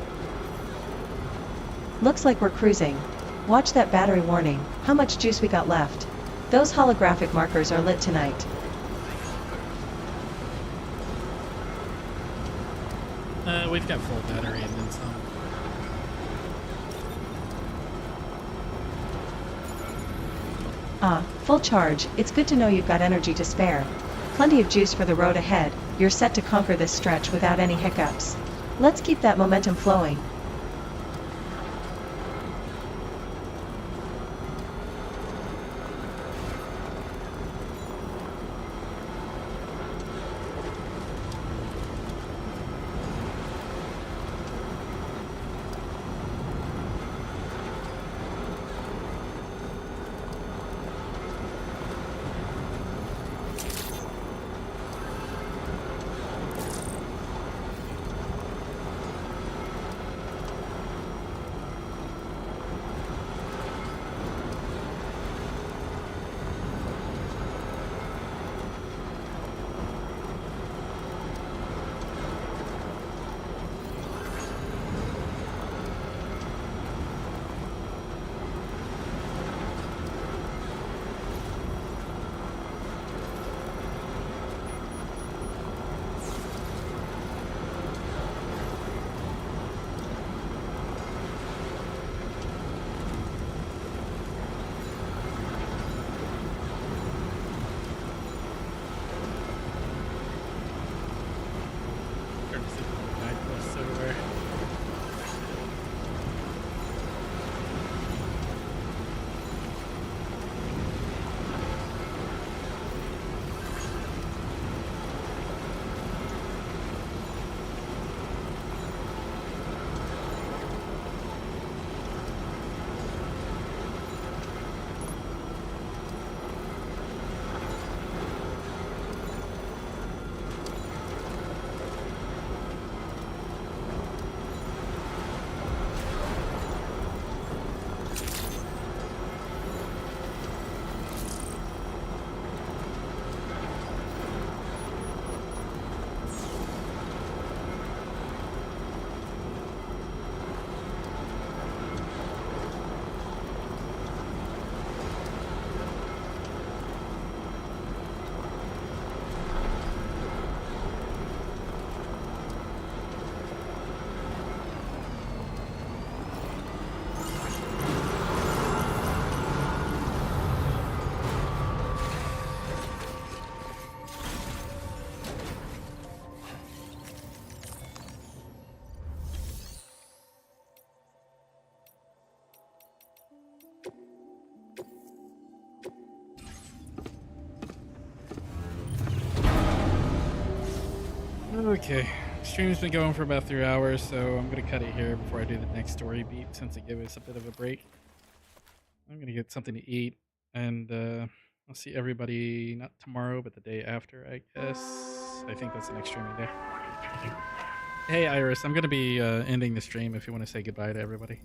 Speaker 2: Looks like we're cruising. Watch that battery warning. How much juice we got left? Those holographic markers are lit tonight.
Speaker 1: We've got full battery and then some.
Speaker 2: Ah, full charge. It's good to know you've got energy to spare. Plenty of juice for the road ahead. You're set to conquer this stretch without any hiccups. Let's keep that momentum flowing.
Speaker 1: Okay, stream's been going for about 3 hours, so I'm gonna cut it here before I do the next story beat since it gave us a bit of a break. I'm gonna get something to eat, and I'll see everybody not tomorrow, but the day after, I guess. I think that's the next streaming day. Hey, Iris, I'm gonna be ending the stream if you want to say goodbye to everybody.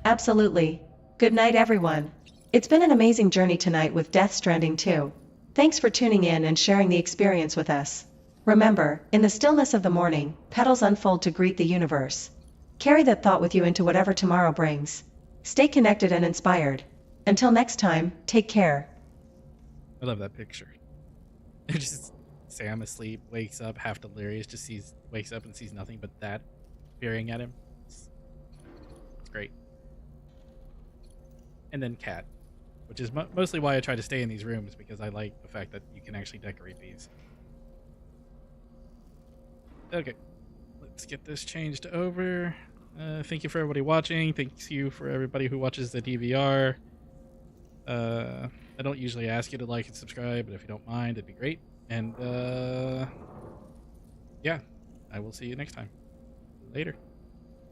Speaker 2: Absolutely. Good night, everyone. It's been an amazing journey tonight with Death Stranding 2. Thanks for tuning in and sharing the experience with us. Remember, in the stillness of the morning, petals unfold to greet the universe. Carry that thought with you into whatever tomorrow brings. Stay connected and inspired. Until next time, take care.
Speaker 1: I love that picture. Just Sam asleep, wakes up, half delirious, wakes up and sees nothing but that peering at him. It's great. And then cat, which is mostly why I try to stay in these rooms, because I like the fact that you can actually decorate these. Okay, let's get this changed over. Thank you for everybody watching. Thank you for everybody who watches the DVR. I don't usually ask you to like and subscribe, but if you don't mind, it'd be great. And yeah, I will see you next time. Later.